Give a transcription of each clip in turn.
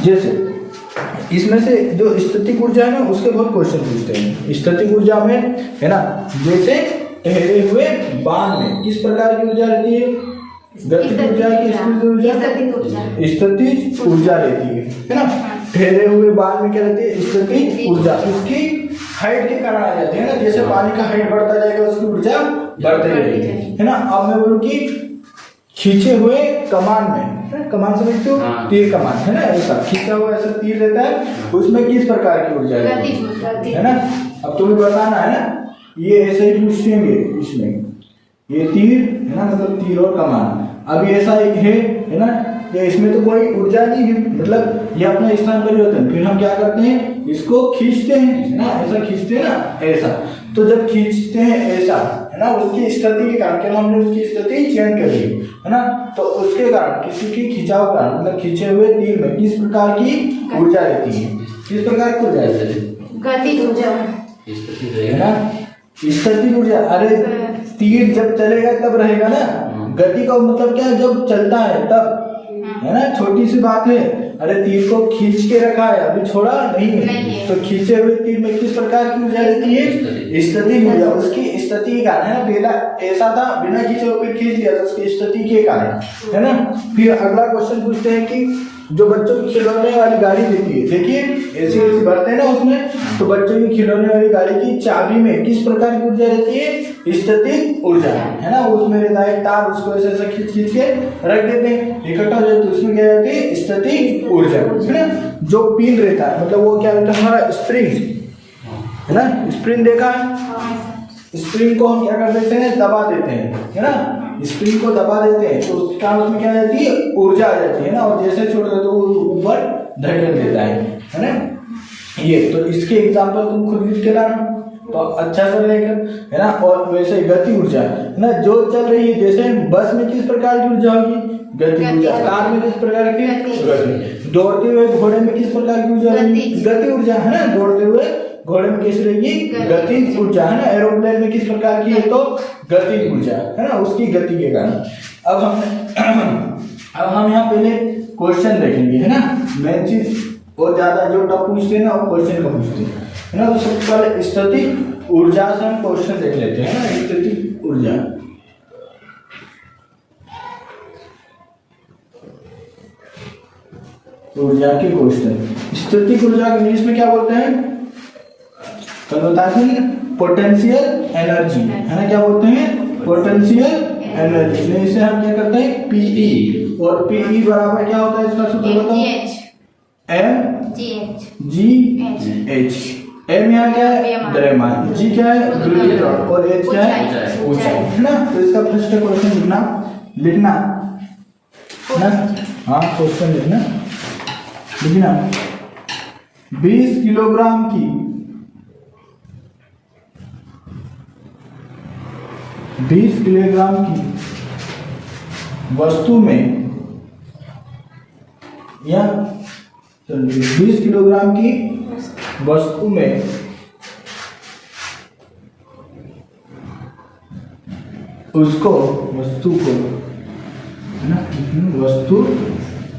जैसे इसमें से जो स्टैटिक ऊर्जा है ना उसके बहुत क्वेश्चन पूछते हैं। स्टैटिक ऊर्जा में है ना, जैसे ठहरे हुए बांध में किस प्रकार की ऊर्जा रहती है? गतिज ऊर्जा की स्थितिज ऊर्जा, स्टैटिक ऊर्जा रहती है ना। ठहरे हुए बांध में क्या रहती है? स्टैटिक ऊर्जा। उसकी हाइट के कारण आ जाती है ना, जैसे पानी का हाइट बढ़ता जाएगा उसकी ऊर्जा बढ़ती रहेगी, है ना। अब मैं बोलूँ कि खींचे हुए कमान में, कमान समझते हो? तीर कमान, है ना, ऐसा खींचा हुआ ऐसा तीर रहता है, उसमें किस प्रकार की ऊर्जा है ना। अब तुम्हें बताना है ना, ये ऐसे ही पूछेंगे इसमें, ये तीर है ना, मतलब तीर और कमान। अब ये ऐसा एक है ना, ये इसमें तो कोई ऊर्जा नहीं है, मतलब ये अपने स्थान पर ही होते हैं। फिर हम क्या करते हैं, इसको खींचते हैं, है ना, ऐसा खींचते हैं ना, ऐसा। तो जब खींचते हैं ऐसा, है ना, उसकी स्थिति के कारण, क्या हमने उसकी स्थिति चेंज कर ली, है ना, तो उसके कारण किसी की खिंचाव कारण, मतलब खींचे हुए तीर में किस प्रकार की ऊर्जा रहती है? किस प्रकार की ऊर्जा है? गतिज ऊर्जा है ना, स्थिति ऊर्जा। अरे तीर जब चलेगा तब रहेगा ना, गति का मतलब क्या है? जब चलता है तब, है ना, छोटी सी बात है। अरे तीर को खींच के रखा है, अभी छोड़ा नहीं है, तो खींचे हुए तीर में किस प्रकार की ऊर्जा रहती है? स्थिति ऊर्जा। उसकी स्थिति के कारण, है ना, पहला ऐसा था बिना खींचे हुए खींच दिया तो उसकी स्थिति के कारण, है ना। फिर अगला क्वेश्चन पूछते हैं कि जो बच्चों की खिलौने वाली गाड़ी रहती है, देखिए ऐसी ऐसी भरते हैं ना उसमें, तो बच्चों की खिलौने वाली गाड़ी की चाबी में किस प्रकार की ऊर्जा रहती है? स्टैटिक ऊर्जा, है ना। उसमें रहता है तार, उसको ऐसे ऐसे खींच खींच के रख देते हैं, इकट्ठा हो जाए तो उसमें क्या रहती है? स्टैटिक ऊर्जा, है ना। जो पिन रहता है, मतलब वो क्या रहता है? हमारा स्प्रिंग, है ना। स्प्रिंग देखा है? स्प्रिंग को हम क्या कर देते हैं? दबा देते हैं, है ना। स्प्रिंग को दबा देते हैं तो उसके कारण उसमें क्या आ जाती है? ऊर्जा आ जाती है ना, और जैसे छोड़ देते तो ऊपर धकेल देता है ना। ये तो इसके एग्जांपल तुम खुद लिख के लाना तो अच्छा से रहेगा, है ना। और वैसे गति ऊर्जा, है ना, जो चल रही है, जैसे बस में किस प्रकार की ऊर्जा होगी? गति ऊर्जा। कार में किस प्रकार की? गति। दौड़ते हुए घोड़े में किस प्रकार की ऊर्जा होगी? गति ऊर्जा, है ना। दौड़ते हुए घोड़े में कैसी रहेगी? गतिज ऊर्जा, है ना। एरोप्लेन में किस प्रकार की है? तो गतिज ऊर्जा, है ना, उसकी गति के कारण। अब हम यहाँ पहले क्वेश्चन देखेंगे, है ना, मेन चीज। और ज्यादा जो टफ पूछते हैं ना वो क्वेश्चन का पूछते हैं, है ना। तो सबसे पहले स्टैटिक ऊर्जा से हम क्वेश्चन देख लेते हैं ना। स्टैटिक ऊर्जा, ऊर्जा के क्वेश्चन। स्टैटिक ऊर्जा को इंग्लिश में क्या बोलते हैं? तो बताते हैं पोटेंशियल एनर्जी, है ना। क्या बोलते हैं? Potential energy. इसे हम क्या करते हैं? पीई। और पीई बराबर क्या होता है? इसका सूत्र बताओ। mgh। एम यहाँ क्या है? द्रव्यमान। जी क्या है? द्रव्यमान। और एच क्या है? ऊंचाई, है ना। तो इसका फर्स्ट क्वेश्चन लिखना ना। हाँ, क्वेश्चन लिखना 20 किलोग्राम की 20 किलोग्राम की वस्तु में, या 20 किलोग्राम की वस्तु में उसको वस्तु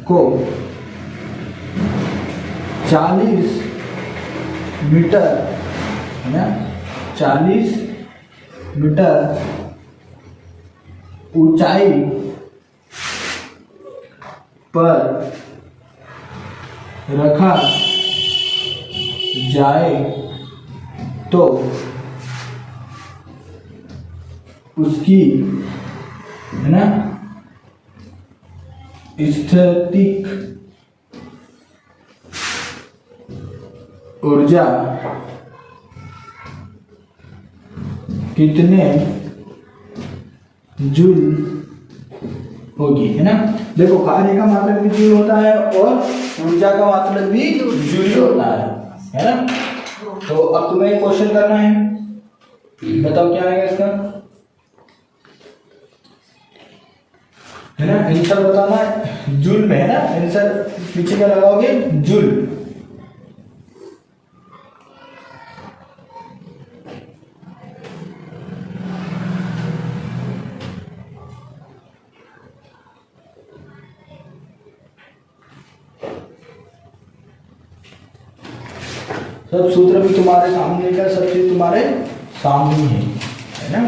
को 40 मीटर, है ना, 40 मीटर ऊंचाई पर रखा जाए तो उसकी, है ना, स्टैटिक ऊर्जा कितने जूल होगी, है ना। देखो, कार्य का मात्रक भी जूल होता है और ऊर्जा का मात्रक भी जूल होता है ना। तो अब तुम्हें एक क्वेश्चन करना है, बताओ क्या आएगा इसका, है ना। आंसर बताना है जूल में, है ना। आंसर पीछे क्या लगाओगे? जूल। सब सूत्र भी तुम्हारे सामने का, सब चीज तुम्हारे सामने ही है ना।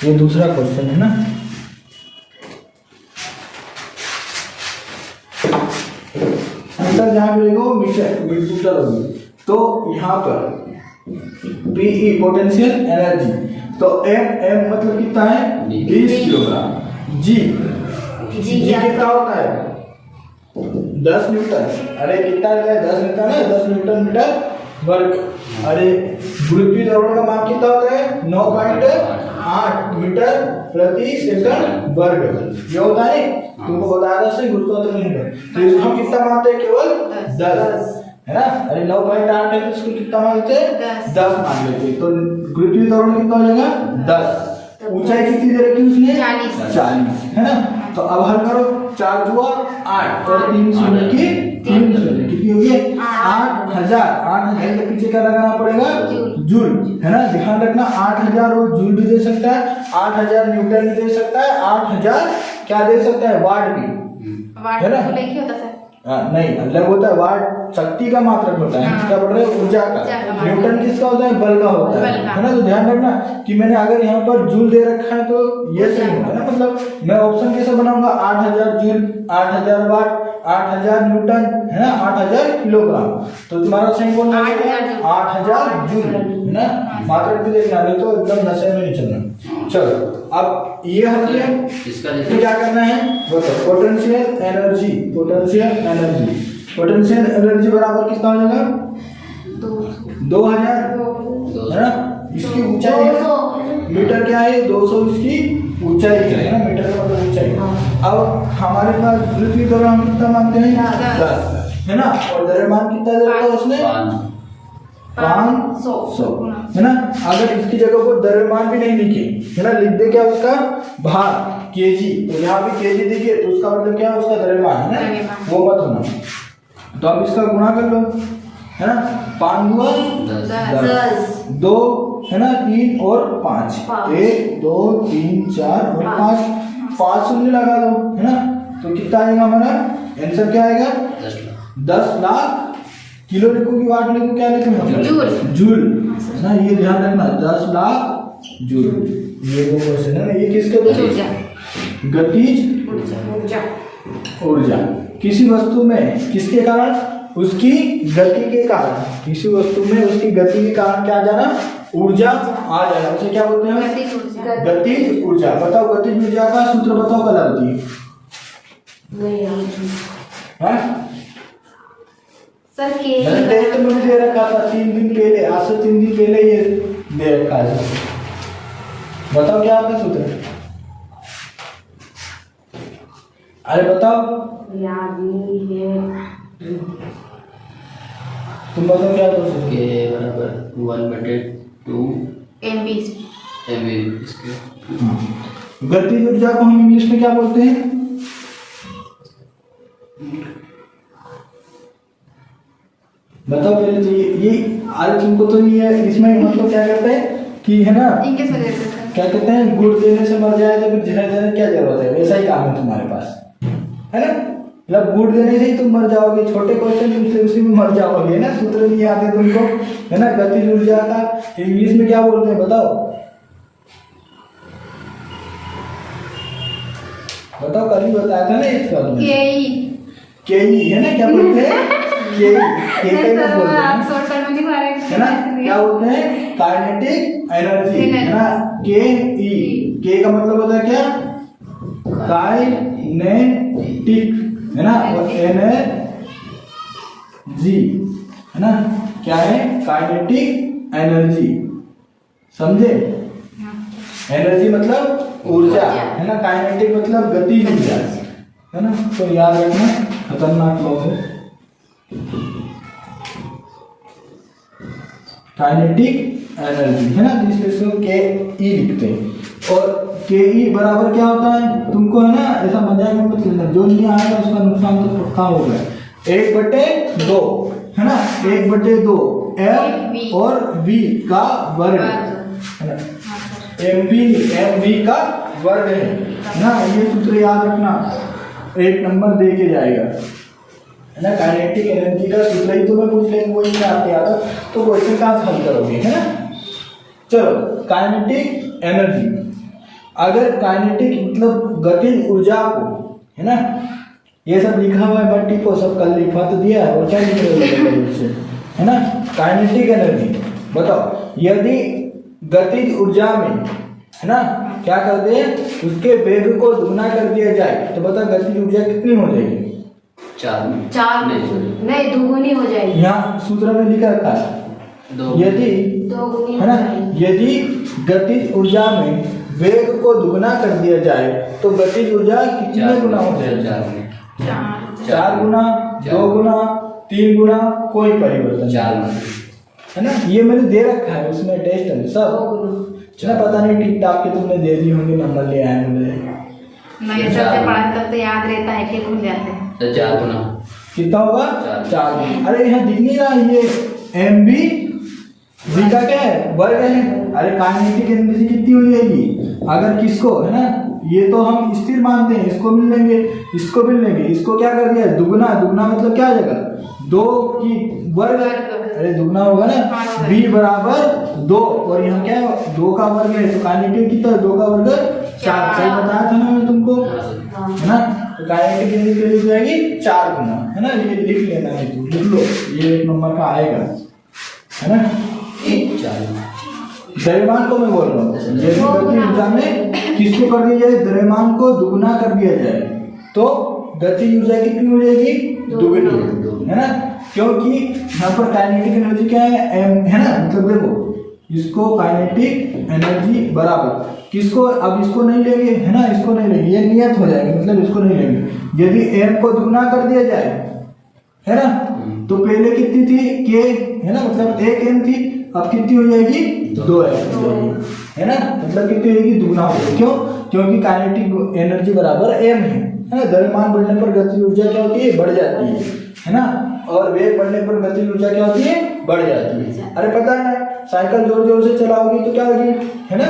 ये दूसरा क्वेश्चन है ना। आंसर जहाँ पे देखो मीटर होगी, तो यहाँ पर पीई पोटेंशियल एनर्जी, तो एम मतलब कितना है 20 किलोग्राम, जी कितना होता है 10 न्यूटन। अरे कितना है 10 न्यूटन है, 10 न्यूटन मीटर वर्ग। अरे गुरुत्वीय त्वरण का मान कितना होता है 9.8 मीटर प्रति सेकंड वर्ग, ये होता है। तुमको बताया था सही गुरुत्वाकर्षण न्यूटन, तो इसको हम कितना मानते हैं केवल 10 है ना। अरे 9.8 है तो इसको कितना मानते हैं 10 मान लेते हैं, तो गुरुत्वीय त्वरण कितना हो जाएगा 10। ऊंचाई कितनी दे रखी उसने 40 है ना। तो अब हल करो, 4 हुआ 8 और 3 शून्य की 3 शून्य कितनी होगी 8000। 8000 के पीछे क्या लगाना पड़ेगा जूल है ना। ध्यान रखना 8000 वो जूल भी दे सकता है, 8000 न्यूटन भी दे सकता है, 8000 क्या दे सकता है वाट भी, है ना। नहीं अलग होता है, वाट शक्ति का मात्रक होता है, क्या बोल रहे हैं ऊर्जा का, न्यूटन किसका होता है बल का होता है ना। तो ध्यान रखना कि मैंने अगर यहाँ पर जूल दे रखा है तो ये सही होगा ना, मतलब मैं ऑप्शन कैसे बनाऊंगा 8000 जूल, 8000 वाट, 8000 न्यूटन है ना, 8000 किलोग्राम, तो तुम्हारा सही कौन हो जाएगा 8000 जूल है ना। मात्रक भी देखना, नहीं तो एकदम नशे में नहीं चलना। चलो अब ये हल किया, इसका क्या करना है बताओ। Potential energy, potential energy, potential energy बराबर कितना हो जाएगा 2000 है ना। इसकी ऊंचाई है मीटर क्या है 200, इसकी ऊंचाई है ना, मीटर का मतलब ऊंचाई। अब हमारे पास गुरुत्वीय त्वरण हम कितना मानते हैं 10 है ना, और द्रव्यमान कितना दे रखा है उसने 500 है ना। अगर इसकी जगह को द्रव्यमान भी नहीं लिखे है ना, लिख दे क्या उसका भार केजी, तो यहाँ भी केजी देखिए तो उसका मतलब क्या है उसका द्रव्यमान है ना, वो मत होना। तो अब इसका गुणा कर लो है ना, 5 हुआ 10, 2 है ना 3 और 5, 1 2 3 4 और 5 शून्य लगा दो है ना। तो कितना आएगा हमारा आंसर क्या आएगा 10 लाख। किलो लिखो कि वाट लिखो, क्या लिखो जूल है ना, ये ध्यान रखना 10 लाख जूल। ये वो क्वेश्चन है ना, ये किसके लिए गतिज ऊर्जा। किसी वस्तु में किसके कारण उसकी गति के कारण, किसी वस्तु में उसकी गति के कारण क्या आ जाना ऊर्जा आ जाना, उसे क्या बोलते हैं गतिज ऊर्जा। बताओ गतिज ऊर्जा का सूत्र बताओ कलावती है सर के तो मुझे दे रखा था 3 दिन पहले, आज से 3 दिन पहले ये दे रखा है। बताओ क्या आपका सूत्र है, अरे बताओ याद नहीं है। तुम बताओ क्या सूत्र के बराबर 1/2 एमवी इसके। गतिज ऊर्जा को हम इंग्लिश में क्या बोलते हैं बताओ पहले। तो ये आज तुमको तो ये इसमें मतलब क्या कहते हैं कि है ना, इंग्लिश में देते हैं क्या कहते हैं गुड़ देने से मर जाए तो फिर धीरे धीरे क्या जरूरत है, वैसा ही काम है तुम्हारे पास है ना। मतलब गुड़ देने से ही तुम मर जाओगे, छोटे क्वेश्चन तुमसे उसी में मर जाओगे ना, सूत्र नहीं आते तुमको, है ना। गतिज ऊर्जा का इंग्लिश में क्या बोलते हैं बताओ, बताओ, कल ही बताया था ना इसका केई, है ना, क्या बोलते हैं केई, केई का बोलते हैं, है ना, क्या बोलते हैं काइनेटिक एनर्जी, है ना। के ई, के का मतलब होता है क्या, काइनेटिक, है ना, और एनर्जी, है ना, क्या है काइनेटिक एनर्जी, समझे। एनर्जी मतलब ऊर्जा, है ना, काइनेटिक मतलब गतिज ऊर्जा, है ना। तो याद रखना, खतरनाक लोग है। काइनेटिक एनर्जी, है ना, जिसको के ई लिखते हैं। और के ई बराबर क्या होता है तुमको, है ना, ऐसा मजाक में मत लेना, जो नहीं आएगा उसका नुकसान तो पक्का होगा। 1/2, है ना, 1/2 एम और वी का वर्ग, है ना, एम वी का वर्ग है ना। ये सूत्र याद रखना, 1 नंबर दे के जाएगा, है ना। काइनेटिक एनर्जी का सूत्र ही तुम्हें पूछ लेंगे, वो ही आते आता तो क्वेश्चन कहाँ से हल करोगे, है ना। चलो, काइनेटिक एनर्जी, अगर काइनेटिक मतलब गतिज ऊर्जा को, है ना, ये सब लिखा हुआ है बट्टी को, सब कल लिखवा तो दिया है, और क्या लिख रहे हो, है ना। काइनेटिक एनर्जी बताओ, यदि गतिज ऊर्जा में, है ना, क्या कर दे, उसके वेग को दुगना कर दिया जाए तो बता गतिज ऊर्जा कितनी हो जाएगी, 4 नहीं दुगुनी हो जाएगी। यहाँ सूत्र में लिखा रखा है, यदि, है ना, यदि गतिज ऊर्जा में वेग को दुगना कर दिया जाए तो गतिज ऊर्जा कितने गुना हो जाएगी, 4 गुना, 2 गुना, 3 गुना, कोई परिवर्तन, 4 गुना, है ना। ये मैंने दे रखा है उसमें टेस्ट है सब, ना, पता नहीं ठीक ठाक के तुमने दे दी होंगी, नंबर ले आए मुझे, नहीं सबसे पढ़ा तब तो याद रहता है कि भूल जाते हैं। तो 4 गुना कितना होगा, 4 गुना। अरे यहाँ दिख नहीं रहा, ये एम बी वी का क्या है, वर्ग है। अरे काइनेटिक एनर्जी कितनी हो जाएगी, अगर किसको, है ना, ये तो हम स्थिर मानते हैं, इसको मिल लेंगे, इसको मिल लेंगे, इसको क्या कर दिया दुगना, दुगना मतलब क्या आ जाएगा 2 की वर्ग, अरे दुगना होगा ना, b बराबर 2, और यहाँ क्या है 2 का वर्ग है, तो काइनेटिक कितना, 2 का वर्ग 4, सही बताया था ना मैं तुमको, है ना। तो काइनेटिक एनर्जी के लिए जाएगी 4 गुना, है ना। ये लिख लेना है, तुम लिख लो, ये 1 नंबर का आएगा, है ना। 4 द्रव्यमान को मैं बोल रहा हूँ, यदि गतिज ऊर्जा में किसको कर दिया जाए, द्रव्यमान को दुगना कर दिया जाए तो गतिज ऊर्जा कितनी हो जाएगी, दुगनी, है ना। क्योंकि यहाँ पर काइनेटिक एनर्जी क्या है, एम, है ना, मतलब देखो इसको काइनेटिक एनर्जी बराबर किसको, अब इसको नहीं लेंगे, है ना, इसको नहीं लेंगे, ये नियत हो जाएगी, मतलब इसको नहीं लेंगे। यदि एम को दुगना कर दिया जाए, है ना, तो पहले कितनी थी के, है ना, मतलब 1 एम थी, अब कितनी हो जाएगी 2 एम, है ना, मतलब कितनी हो जाएगी, दुगना हो जाएगी। क्यों, क्योंकि काइनेटिक एनर्जी बराबर एम है ना। द्रव्यमान बढ़ने पर गतिज ऊर्जा क्या होती है, बढ़ जाती है ना, और वेग बढ़ने पर गतिज ऊर्जा क्या होती है, बढ़ जाती है। अरे पता है साइकिल जोर जोर से चलाओगी तो क्या होगी, है ना,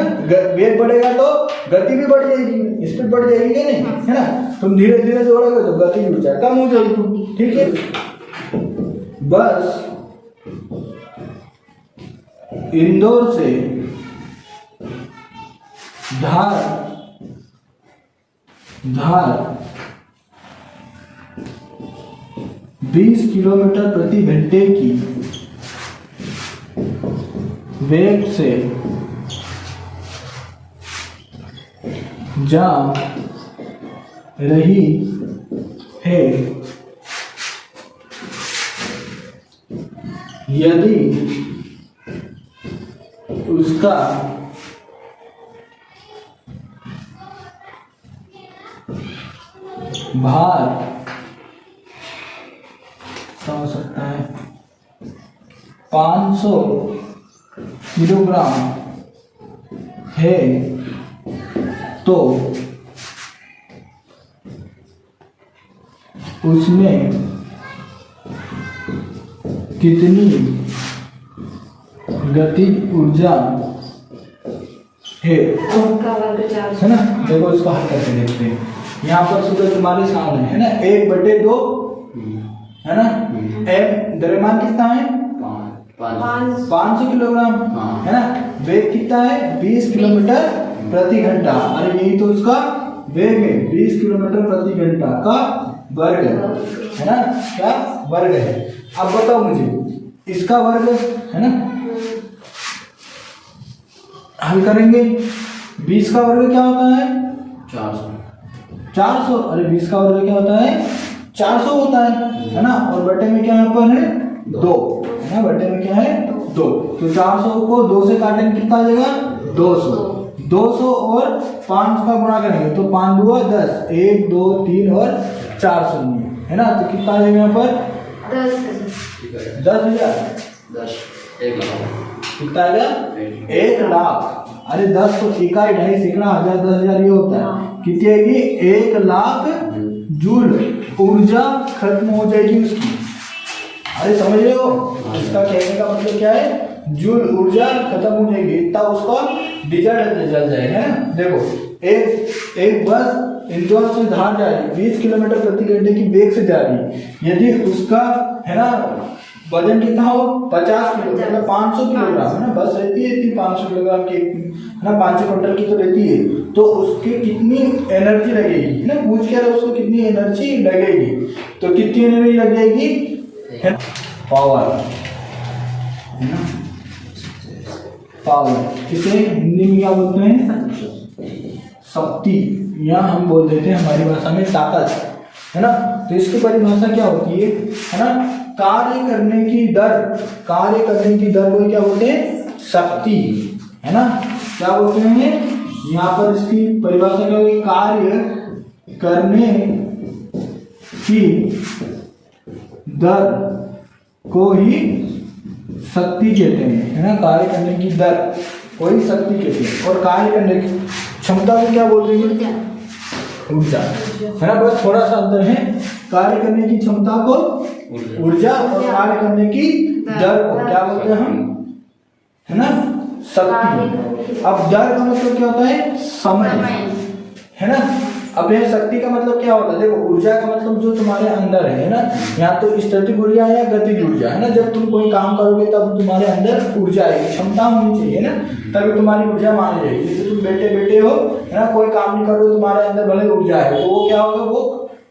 वेग बढ़ेगा तो गति भी बढ़ जाएगी, स्पीड बढ़ जाएगी क्या नहीं, है ना। तुम धीरे धीरे दौड़ोगे तो गतिज ऊर्जा कम हो जाएगी, ठीक है। बस इंदौर से धार 20 किलोमीटर प्रति घंटे की वेग से जा रही है, यदि उसका भार क्या हो सकता है 500 किलोग्राम है तो उसमें कितनी गतिज ऊर्जा है उसका वर्ग 4 है ना। देखो इसको हल करके देखते हैं। यहाँ पर सूत्र तुम्हारे सामने है ना, 1/2 है ना। एम द्रव्यमान कितना है 500 किलोग्राम है ना। वेग कितना है 20 किलोमीटर प्रति घंटा। अरे यही तो उसका वेग है, 20 किलोमीटर प्रति घंटा का वर्ग है ना, क्या वर्ग है। अब बताओ मुझे इसका वर्ग है ना, हल करेंगे। 20 का वर्ग क्या होता है 400। अरे 20 का वर्ग क्या होता है 400 होता है ना। और बटे में क्या यहाँ पर है 2 है ना, बटे में क्या है 2। तो 400 को 2 से काटेंगे कितना आ जाएगा 200 और 5 का गुणा करेंगे तो 5 2 10, 1 2 3 और 4 शून्य है ना। तो कितना आ जाएगा यहाँ पर 10,000। कितना आ गया 1 लाख। अरे 10 तो इकाई, ढाई, सैकड़ा, हजार, 10,000 ये होता है। कितनी आएगी 1 लाख जूल ऊर्जा खत्म हो जाएगी उसकी। अरे समझ रहे हो, इसका कहने का मतलब क्या है, जूल ऊर्जा खत्म हो जाएगी, इतना उसका डीजल जल जाएगा। देखो एक बस इंदौर से धार जा रही 20 किलोमीटर प्रति घंटे की वेग से जा रही, यदि उसका है ना वजन कितना हो 50 किलो मतलब 500 किलोग्राम है ना, बस रहती है इतनी 500 किलोग्राम की है ना, 500 क्विंटल की तो रहती है, तो उसकी कितनी एनर्जी लगेगी है ना, पूछ के उसको कितनी एनर्जी लगेगी, तो कितनी एनर्जी लग जाएगी है पावर है ना, पावर। इसे हिंदी में क्या बोलते हैं शक्ति, या हम बोल देते हैं हमारी भाषा में ताकत है ना। तो इसकी परिभाषा क्या होती है ना, कार्य करने की दर को क्या बोलते हैं शक्ति है ना। क्या बोलते हैं यहाँ पर इसकी परिभाषा क्या होगी, कार्य करने की दर को ही शक्ति कहते हैं है ना, कार्य करने की दर को ही शक्ति कहते हैं। और कार्य करने की क्षमता को क्या बोल रही है ऊर्जा है ना, बस थोड़ा सा अंतर है। कार्य करने की क्षमता को ऊर्जा और कार्य करने की दर को क्या बोलते हैं हम है ना शक्ति। अब दर का मतलब क्या होता है समय है ना। अब यह शक्ति का मतलब क्या होता है, देखो ऊर्जा का मतलब जो तुम्हारे अंदर है ना, या तो स्टैटिक ऊर्जा या गतिज ऊर्जा है ना। जब तुम कोई काम करोगे तब तुम्हारे अंदर ऊर्जा आएगी, क्षमता होनी चाहिए ना, तभी तुम्हारी ऊर्जा मानी जाएगी। जैसे तुम बैठे हो है ना, कोई काम नहीं करोगे तुम्हारे अंदर भले ऊर्जा है, तो वो क्या होगा, वो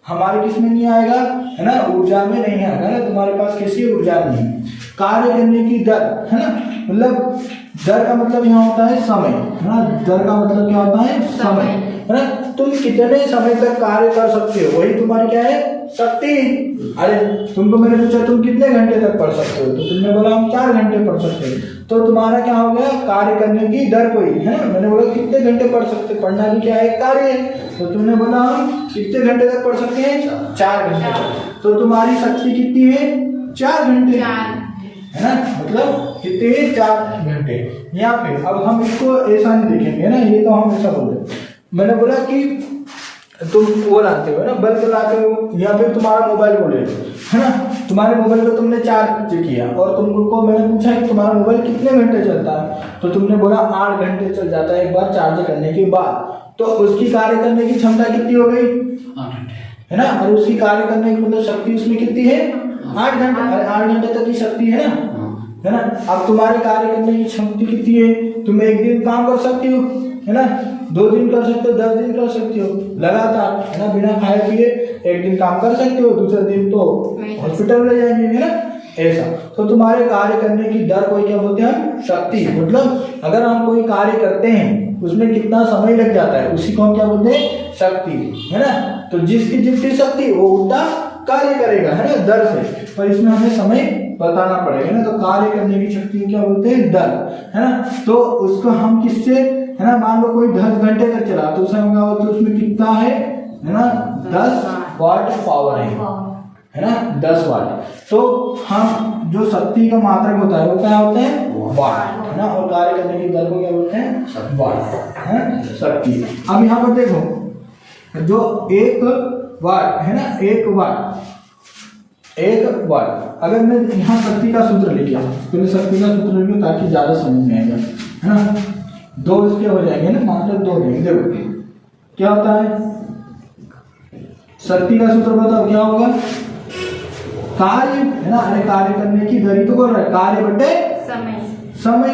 हमारे किस में नहीं आएगा है ना, ऊर्जा में नहीं आएगा ना, तुम्हारे पास किसी ऊर्जा नहीं। कार्य करने की दर है ना, मतलब दर का मतलब यहाँ होता है समय है ना, दर का मतलब क्या होता है समय है ना। तुम कितने समय तक कार्य कर सकते हो वही तुम्हारी क्या है शक्ति। अरे तुमको मैंने पूछा तुम कितने घंटे तक पढ़ सकते हो, तो तुमने बोला हम 4 घंटे पढ़ सकते हैं, तो तुम्हारा क्या हो गया कार्य करने की दर कोई है। मैंने बोला कितने घंटे पढ़ सकते, पढ़ना भी क्या है कार्य है, तो तुमने बोला हम कितने घंटे तक पढ़ सकते हैं 4 घंटे तक, तो तुम्हारी शक्ति कितनी है 4 घंटे है ना, मतलब कितने 4 घंटे। या फिर अब हम इसको ऐसा नहीं देखेंगे ना, ये तो हम ऐसा बोलते। मैंने बोला कि तुम वो लाते हो ना बल्ब लाते हो, या फिर तुम्हारा मोबाइल को ले लो है ना, तुम्हारे मोबाइल को तुमने चार्ज किया और तुमको मैंने पूछा कि तुम्हारा मोबाइल कितने घंटे चलता है, तो तुमने बोला 8 घंटे चल जाता है एक बार चार्ज करने के बाद, तो उसकी कार्य करने की क्षमता कितनी हो गई 8 घंटे है ना, और उसकी कार्य करने की मतलब शक्ति उसमें कितनी है 8 घंटे। अरे 8 घंटे तक की शक्ति है ना। अब तुम्हारे कार्य करने की क्षमता कितनी है, तुम एक दिन काम कर सकती हो है ना, 2 दिन कर सकते हो, 10 दिन कर सकती हो लगातार है ना, बिना खाए पिए एक दिन काम कर सकते हो, दूसरे दिन तो हॉस्पिटल ले जाएंगे है ना, ऐसा। तो तुम्हारे कार्य करने की दर को क्या बोलते हैं शक्ति। मतलब अगर हम कोई कार्य करते हैं उसमें कितना समय लग जाता है उसी को हम क्या बोलते हैं शक्ति है ना। तो जिसकी जितनी शक्ति वो उतना कार्य करेगा है ना दर से, पर इसमें हमें समय बताना पड़ेगा ना। तो कार्य करने की शक्ति क्या बोलते हैं दर है ना। तो उसको हम किससे है ना, मान लो कोई 10 घंटे तक चला तो उसमें कितना है ना 10 वाट पावर है ना 10 वाट। तो हम जो शक्ति का मात्रक होता है वो क्या होते हैं वाट है ना, और कार्य करने की दर को क्या बोलते हैं वाट है शक्ति। अब यहाँ पर देखो जो 1 वाट है ना, 1 वाट अगर मैं यहाँ शक्ति का सूत्र लेके आऊँ, पहले शक्ति का सूत्र लेके ताकि ज्यादा समझ में आएगा है ना। 2 इसके हो जाएंगे ना, मात्र 2 लेंगे। देखो क्या होता है शक्ति का सूत्र बताओ क्या होगा? कार्य है ना, अरे कार्य करने की दर तो बोल रहा है, कार्य बटे समय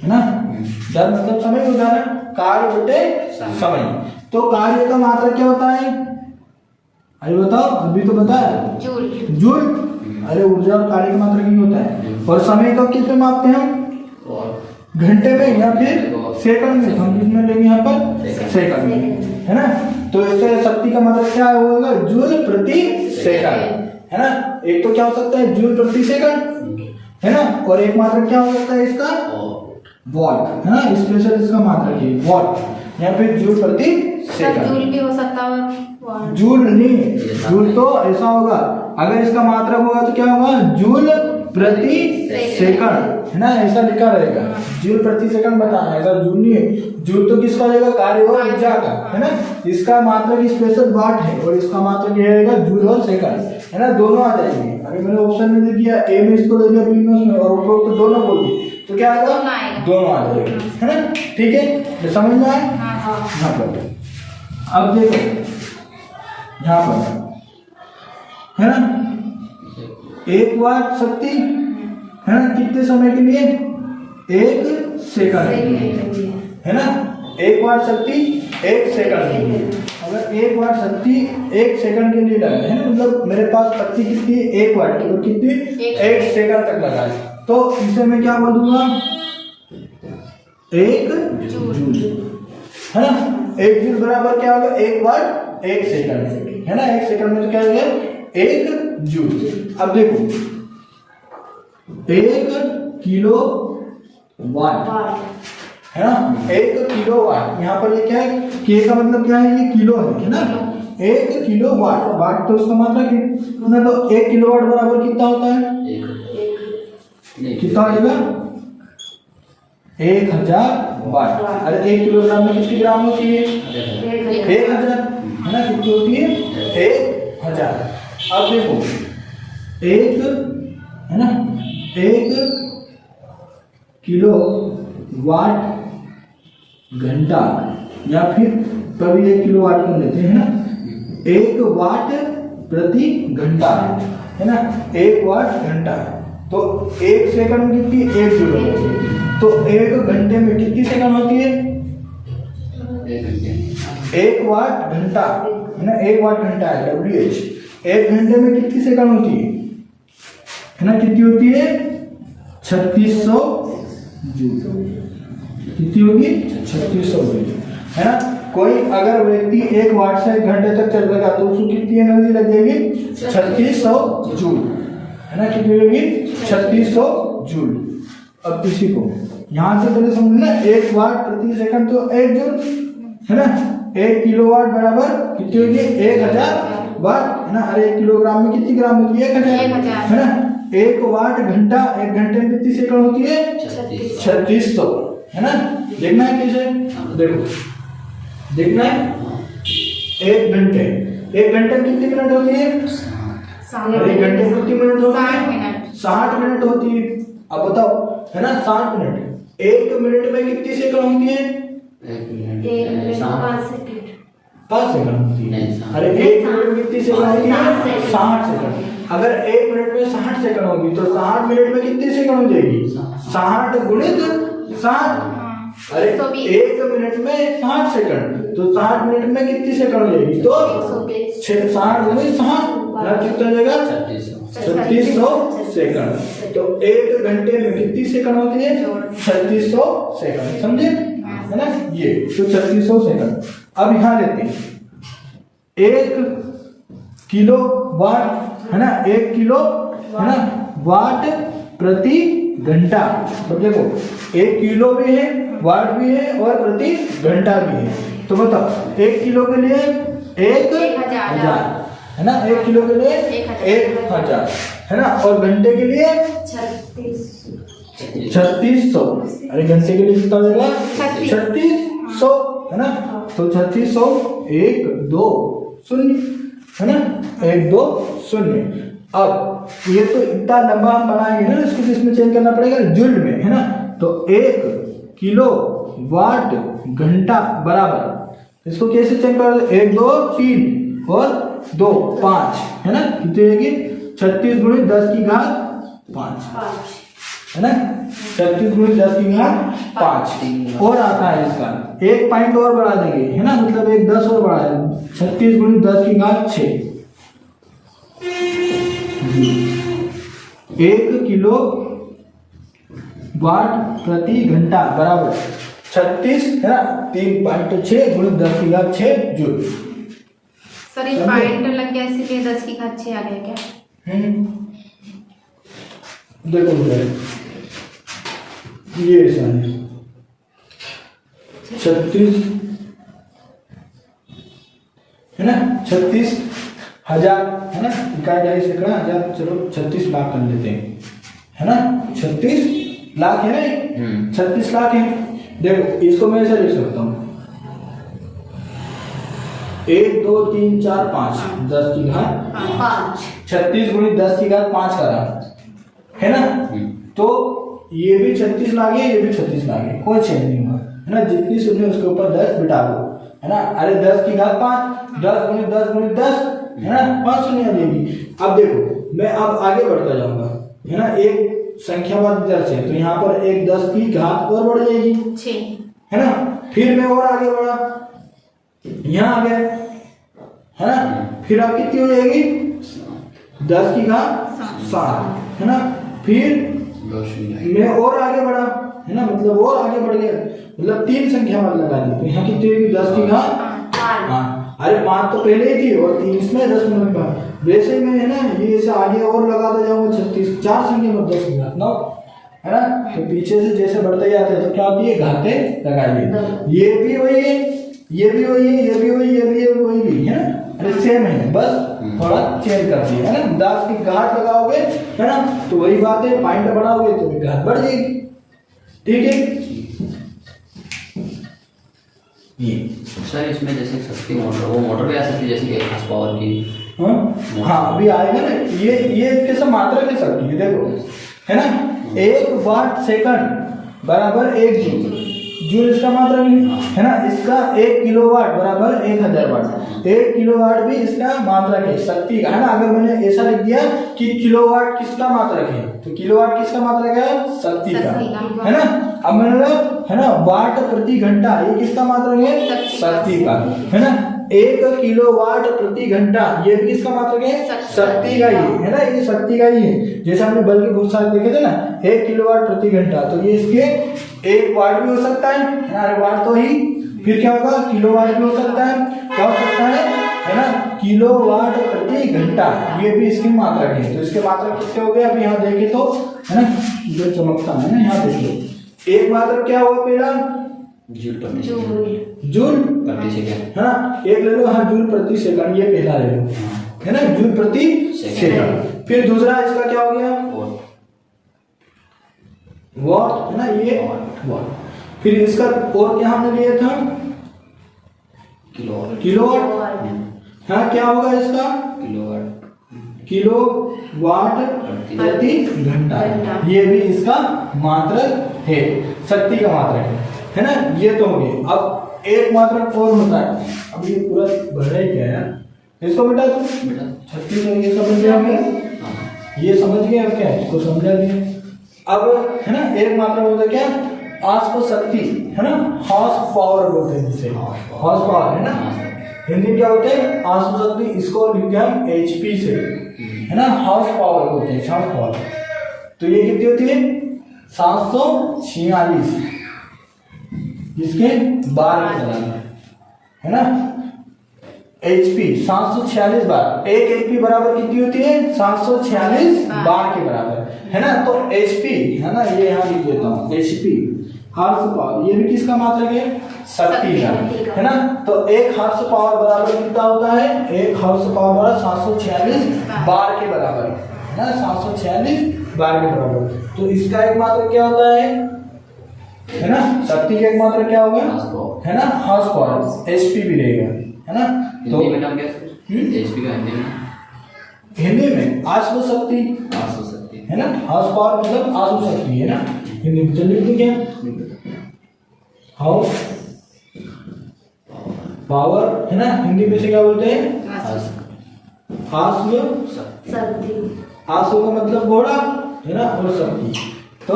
है ना, दर मतलब समय होता है ना, कार्य बटे समय। तो कार्य का मात्रक क्या होता है? अरे बताओ, अभी तो बताया जूल। अरे ऊर्जा और कार्य का मात्रक ही होता है। और समय को किस में मापते हैं हम? घंटे में या फिर सेकंड में। हम किस में लेंगे यहाँ पर? सेकंड में, है ना। तो इससे शक्ति का मतलब क्या होगा? जूल प्रति सेकंड, है ना। एक तो क्या हो सकता है? जूल प्रति सेकंड, है ना। और एक मात्रक क्या हो सकता है इसका? वॉट, है ना। स्पेशल इसका मात्रक है वॉट या फिर जूल प्रति सेकंड। जूल भी हो सकता है, जूल नहीं, जूल तो ऐसा होगा, अगर इसका मात्रक होगा तो क्या होगा? जूल प्रति सेकंड, है ना, ऐसा लिखा रहेगा। जूल प्रति सेकंड बताना, ऐसा जूल नहीं है। जूल तो किसका रहेगा? कार्य और ऊर्जा का, है ना। इसका मात्रक स्पेशल वाट है और इसका मात्रक ये रहेगा जूल और सेकंड, है ना। दोनों आ जाएंगे। अभी मैंने ऑप्शन में दे दिया, ए में इसको दे दिया, बी में उसमें, और उपरोक्त तो दोनों बोल दिए, तो क्या आएगा? दोनों आ जाएंगे, है ना। ठीक है, समझ में आए? यहाँ पर अब देखो, यहाँ पर है ना, 1 वाट शक्ति, है ना, कितने समय के लिए? 1 सेकंड, है ना। 1 वाट शक्ति 1 सेकंड के लिए। अगर 1 वाट शक्ति 1 सेकंड के लिए लगा है, मतलब मेरे पास शक्ति कितनी है? 1 वाट की, और कितनी? 1 सेकंड तक लगा है, तो इसे मैं क्या बोल दूंगा? 1 जूल, है ना। 1 जूल बराबर क्या होगा? 1 वाट 1 सेकंड, है ना। 1 सेकंड में तो क्या हो गया? 1 जूल। अब देखो, 1 किलो वाट, है ना। 1 किलो वाट, यहाँ पर ये क्या है? के का मतलब क्या है? ये किलो है ना। 1 किलो वाट, वाट तो उसका मात्रक है ना। तो 1 किलो वाट बराबर कितना होता है? कितना आएगा? 1000 वाट। अरे 1 किलोग्राम में कितनी ग्राम होती है? 1000, है ना। कितनी होती है? 1000। अब देखो, 1 है ना, 1 किलो वाट घंटा, या फिर कभी 1 किलो वाट कर लेते हैं ना, 1 वाट प्रति घंटा, है ना। 1 वाट घंटा, तो 1 सेकंड में कितनी? 1 जूल होती है। तो 1 घंटे में कितनी सेकंड होती है? 1 वाट घंटा, है ना। 1 वाट घंटा है WH। 1 घंटे में कितनी सेकंड होती है ना? कितनी होती है? 3600 जूल। कितनी होगी? 3600 जूल, है ना। कोई अगर व्यक्ति 1 वाट से 1 घंटे तक चल रहेगा तो उसको कितनी एनर्जी लग जाएगी? 3600 जूल, है ना। कितनी होगी? 3600 जूल। अब इसी को यहाँ से पहले समझना, 1 वाट प्रति सेकंड तो 1 जूल, है ना। 1 किलोवाट बराबर कितनी होगी? 1000 वाट, है ना। अरे 1 किलोग्राम में कितनी ग्राम होती है? 1000, है ना। 1 वाट घंटा, 1 घंटे में कितनी सेकंड होती है? 3600, है ना। देखना है कैसे? देखो, देखना है। 1 घंटे में कितनी मिनट होती है? 1 घंटे में कितनी मिनट होती है? 60 मिनट होती है। अब बताओ, है ना, 60 मिनट। 1 मिनट में कितनी सेकंड होती है? 5 सेकंड होती है। अरे 1 मिनट में कितनी सेकंड होती है? 60 सेकंड। अगर 1 मिनट में 60 सेकंड होगी तो 60 मिनट में कितनी सेकंड हो जाएगी? 60 गुणित 60। अरे 1 मिनट में 60 सेकंड, तो 60 मिनट में कितनी सेकंड हो जाएगी? तो 60 गुणित 60, कितना जाएगा? 3600 सेकंड। तो 1 घंटे में कितनी सेकंड होती है? 3600 सेकंड, समझे, है ना। ये तो 3600 सेकंड। अब यहाँ लेते हैं 1 किलो वाट, है ना। 1 किलो, है ना, वाट प्रति घंटा। तो देखो, 1 किलो भी है, वाट भी है और प्रति घंटा भी है। तो बताओ, 1 किलो के लिए 1000, है ना। 1 किलो के लिए 1000, है ना। और घंटे के लिए 3600। अरे घंटे के लिए कितना हो जाएगा? 3600, है ना। तो 3600 1 2 0, है ना। 1 2 0। अब ये तो इतना लंबा हम बनाएंगे ना, इसको इसमें चेंज करना पड़ेगा जूल में, है ना। तो 1 किलो वाट घंटा बराबर, इसको कैसे चेंज कर? 1 2 3 और 2 5 है ना, कितनी होगी 36 गुणित 10 की घात 5 है ना, 36 गुणित 10 की घात 5 और आता है इसका एक पॉइंट और बढ़ा देंगे है ना, मतलब एक 10 और बढ़ा देंगे 36 गुणित 10 की घात 6 1 किलो वाट प्रति घंटा बराबर 36 है ना 3.6 गुणित 10 की घात 6 जूल। सर ये पॉइंट लग गया इसीलिए 10 की घात 6 आ गया क्या? देखो ये ऐसा है 36 है ना 36,000 है ना, इकाई ढाई सैकड़ा हजार, चलो 36 लाख कर लेते हैं है ना, 36 लाख है ना 36 लाख है। देखो इसको मैं ऐसे लिख सकता हूँ 1 2 3 4 5 10 की घात 5 36 गुणित 10 की घात 5 करा है ना, तो ये भी 36 लाख है, ये भी 36 लाख है, कोई चेंज नहीं हुआ है ना, जितनी सुनी उसके ऊपर 10 बिठा दो है ना, अरे 10 की घात 5 10 गुणित 10 गुणित 10 है ना 5 शून्य देगी। अब देखो मैं अब आगे बढ़ता जाऊंगा है ना, एक संख्यावाद इधर से, तो यहाँ पर एक 10 की घात और बढ़ जाएगी 6 है ना, फिर मैं और आगे बढ़ा यहाँ आ गया है ना, फिर अब कितनी हो जाएगी 10 की घात 7 है ना, फिर मैं और आगे बढ़ा है ना, मतलब और आगे बढ़ गया, मतलब 3 संख्यावाद लगा दी, तो यहाँ कितनी होगी 10 की घात हाँ, अरे 5 तो पहले ही थी और 3 इसमें 10 मिनट का, वैसे ही मैं है ना ये ऐसे आगे और लगाता जाऊंगा 36 4 संख्या में 10 की घात 9 है ना, तो पीछे से जैसे बढ़ते जाते हैं तो क्या होती है घातें लगाइए, ये भी वही है, ये भी वही है, ये भी वही, ये भी वही भी है ना, अरे सेम है, बस थोड़ा चेंज कर दिया है ना, 10 की घात लगाओगे है ना तो वही बात है, पॉइंट बढ़ाओगे तो घात बढ़ जाएगी, ठीक है। ये सर इसमें जैसे शक्ति मोटर, वो मोटर भी आ सकती है जैसे कि हाउस पावर की, हाँ अभी आएगा ना, ये कैसे मात्रा के सकती है, देखो है ना 1 वाट सेकंड बराबर 1 जूल, जूल इसका मात्रा नहीं है ना, इसका 1 किलोवाट बराबर 1000 वाट, 1 किलोवाट भी इसका मात्रक है शक्ति का है ना, अगर मैंने ऐसा लिख दिया कि किलोवाट किसका मात्रक है, तो किलोवाट किसका मात्रक है शक्ति का है ना, अब मैंने है ना वाट प्रति घंटा ये किसका मात्रक है शक्ति का है ना, 1 किलोवाट प्रति घंटा ये भी किसका मात्रक है शक्ति का ही है ना, ये शक्ति का ही है, जैसे हमने बल्ब के बहुत सारे देखे थे ना 1 किलोवाट प्रति घंटा, तो ये इसके 1 वाट भी हो सकता है ना, अरे वाट तो ही, फिर क्या होगा किलोवाट भी हो सकता है, क्या हो सकता है ना किलोवाट प्रति घंटा, ये भी इसकी मात्रक है, तो इसके मात्रक कितने हो गए अभी यहाँ देखे तो है ना, जो चमकता है ना यहाँ देख लो, एक मात्रक क्या हुआ पहला जूल प्रति सेकंड है ना, एक ले लो हाँ जूल प्रति सेकंड, ये पहला ले लो है ना जूल प्रति सेकंड, फिर दूसरा इसका क्या हो गया वॉट है ना, ये वॉट, फिर इसका और क्या हमने लिया था किलोवाट हाँ क्या होगा इसका किलोवाट प्रति घंटा, ये भी इसका मात्रक है, शक्ति का मात्रक है ना, ये तो हो गए। अब एक मात्रक और होता है, अब ये पूरा भरा ही क्या है, इसको बेटा तू 36 ये समझ गया क्या, ये समझ गए अब क्या इसको समझा दिया। अब है ना एक मात्रक होता है क्या आस्प शक्ति है ना, हॉर्स पावर बोलते हैं जिसे, हॉर्स पावर है ना, हिंदी क्या होते हैं आस्प शक्ति, इसको लिखते हैं हम HP से है ना, हॉर्स पावर बोलते हैं, हॉर्स पावर, तो ये कितनी होती है 746 इसके 12 चलाना है ना, HP 746 बार, एक HP बराबर कितनी होती है 746 बार के बराबर है ना, तो HP है ना, ये यहाँ लिख देता हूँ HP हॉर्स पावर, ये भी किसका मात्रक है शक्ति का है ना, तो एक हॉर्स पावर बराबर कितना होता है, एक हॉर्स पावर बराबर 746 बार के बराबर है ना, 746 बार के बराबर, तो इसका एक मात्रक क्या होता है ना, शक्ति का एक मात्रक क्या होगा है ना हॉर्स पावर, HP भी रहेगा है ना, तो हिंदी में नाम क्या है HP का हिंदी में आश्व शक्ति है ना, हॉर्स पावर मतलब आश्व शक्ति है ना, हिंदी में चलिए लिख क्या हाउस पावर है ना, हिंदी में से क्या बोलते हैं हास्य शक्ति। आंसू का मतलब घोड़ा है ना, और शक्ति तो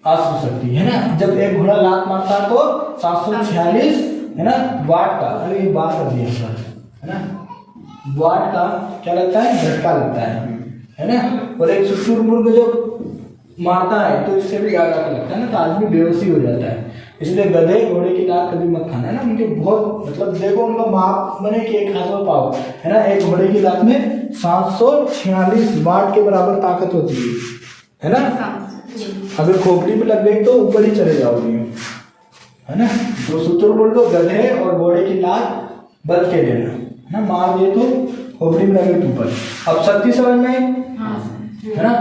आंसू शक्ति है ना। जब एक घोड़ा लात मारता है तो 746 है ना वाट का, अरे ये बात कर दिया है ना, वाट का क्या लगता है, झटका लगता है ना। और एक शुतुरमुर्ग जब मारता है तो इससे भी ज्यादा लगता है ना, तो आदमी बेहोशी हो जाता है। इसलिए गधे घोड़े की लात कभी मत खाना है ना, उनके बहुत मतलब देखो उनका माप बने कि एक हाथ में पाव है ना। एक घोड़े की लात में 746 वाट के बराबर ताकत होती है ना। अगर खोपड़ी में लग गई तो ऊपर ही चले जाओगे है ना। तो शुतुरमुर्ग गधे और घोड़े की लात बच के लेना है ना, मार दिए तो खोपड़ी में लगे तो ऊपर। अब शक्ति समझ में है ना,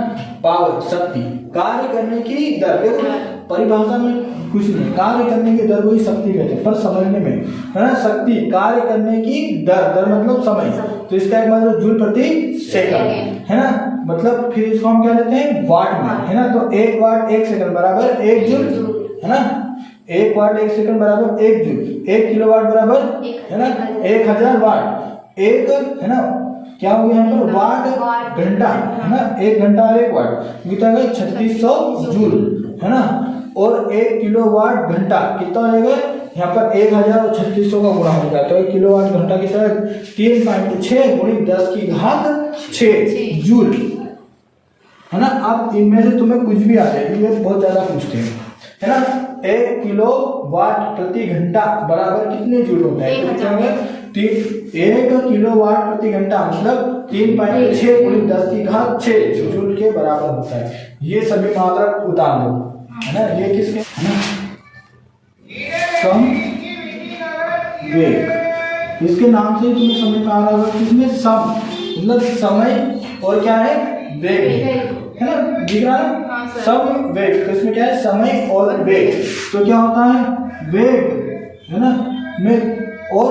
पावर शक्ति, कार्य करने की दर, देखो परिभाषा में कुछ नहीं, कार्य करने की दर वही शक्ति कहते हैं, पर समझने में है ना। शक्ति कार्य करने की दर, दर मतलब समय, तो इसका एक मतलब जूल प्रति सेकंड है ना। मतलब फिर इसको हम क्या लेते हैं वाट में है ना। तो 1 वाट 1 सेकंड बराबर 1 जूल है ना। 1 वाट 1 सेकंड बराबर 1 जूल। 1 किलोवाट बराबर है ना 1000 वाट। एक है ना क्या हो गया यहाँ पर वाट घंटा है ना, 1 घंटा और 1 वाट कितना है 3600 जूल है ना। और 1 किलोवाट घंटा कितना हो जाएगा यहाँ पर 1000 और 3600 का गुणा हो जाएगा, तो 1 किलोवाट घंटा कितना है 3.6 × 10⁶ जूल है ना। अब इनमें से तुम्हें कुछ भी आ जाए, ये बहुत ज्यादा पूछते हैं है ना। 1 किलोवाट प्रति घंटा बराबर कितने जूल होता है, 1 किलोवाट प्रति घंटा मतलब 3.6 × 10⁶ जूल के बराबर होता है। ये सभी मात्रक उतार लो है ना। ये किसके है ना, संवेग, इसके नाम से तुम्हें समझ में आ रहा होगा किसमें सम मतलब समय और क्या है वेग है ना, दिख रहा है सम वेग। तो इसमें क्या है समय और वेग, तो क्या होता है वेग है ना में और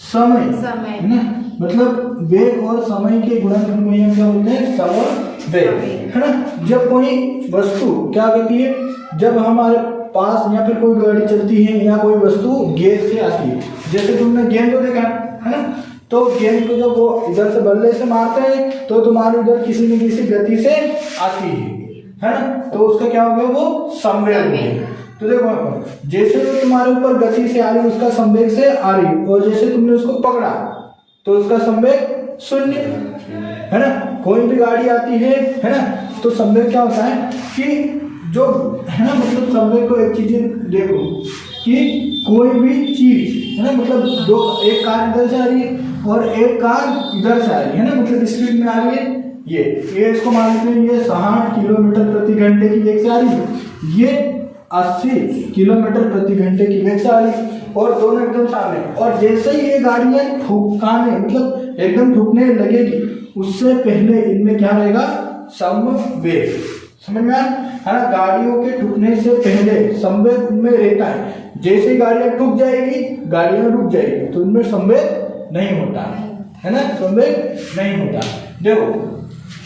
समय है ना, मतलब वेग और समय के गुणनफल को हम क्या बोलते हैं सम और वेग है ना। जब कोई वस्तु क्या करती है, जब हमारे पास या फिर कोई गाड़ी चलती है या कोई वस्तु गेंद से आती है, जैसे तुमने गेंद को देखा है ना, तो गेंद को जब वो इधर से बल्ले से मारते हैं तो तुम्हारे उधर किसी न किसी गति से आती है ना, तो उसका क्या हो गया वो संवेग हो गया। तो देखो जैसे वो तुम्हारे ऊपर गति से आ रही उसका संवेग से आ रही, और जैसे तुमने उसको पकड़ा तो उसका संवेग 0 है ना। कोई भी गाड़ी आती है ना, तो संवेग क्या होता है कि जो है ना, मतलब संवेग को एक चीज देखो कि कोई भी चीज है ना, मतलब दो एक कार इधर से आ रही है और एक कार इधर से आ रही है ना, मतलब स्पीड में आ रही है। ये इसको मान लेते हैं ये 60 किलोमीटर प्रति घंटे की वेग से आ रही है, ये 80 किलोमीटर प्रति घंटे की वेग से आ रही है, और दोनों एकदम सामने। और जैसे ही ये गाड़ियां ठुकाने मतलब एकदम ठुकने लगेगी उससे पहले इनमें क्या रहेगा समवेग, समझ में आया है ना। गाड़ियों के ठुकने से पहले संवेग उनमें रहता है, जैसे ही गाड़ियां ठुक जाएगी गाड़ियां रुक जाएगी, तो उनमें संवेग नहीं होता है ना, संवेग नहीं होता। देखो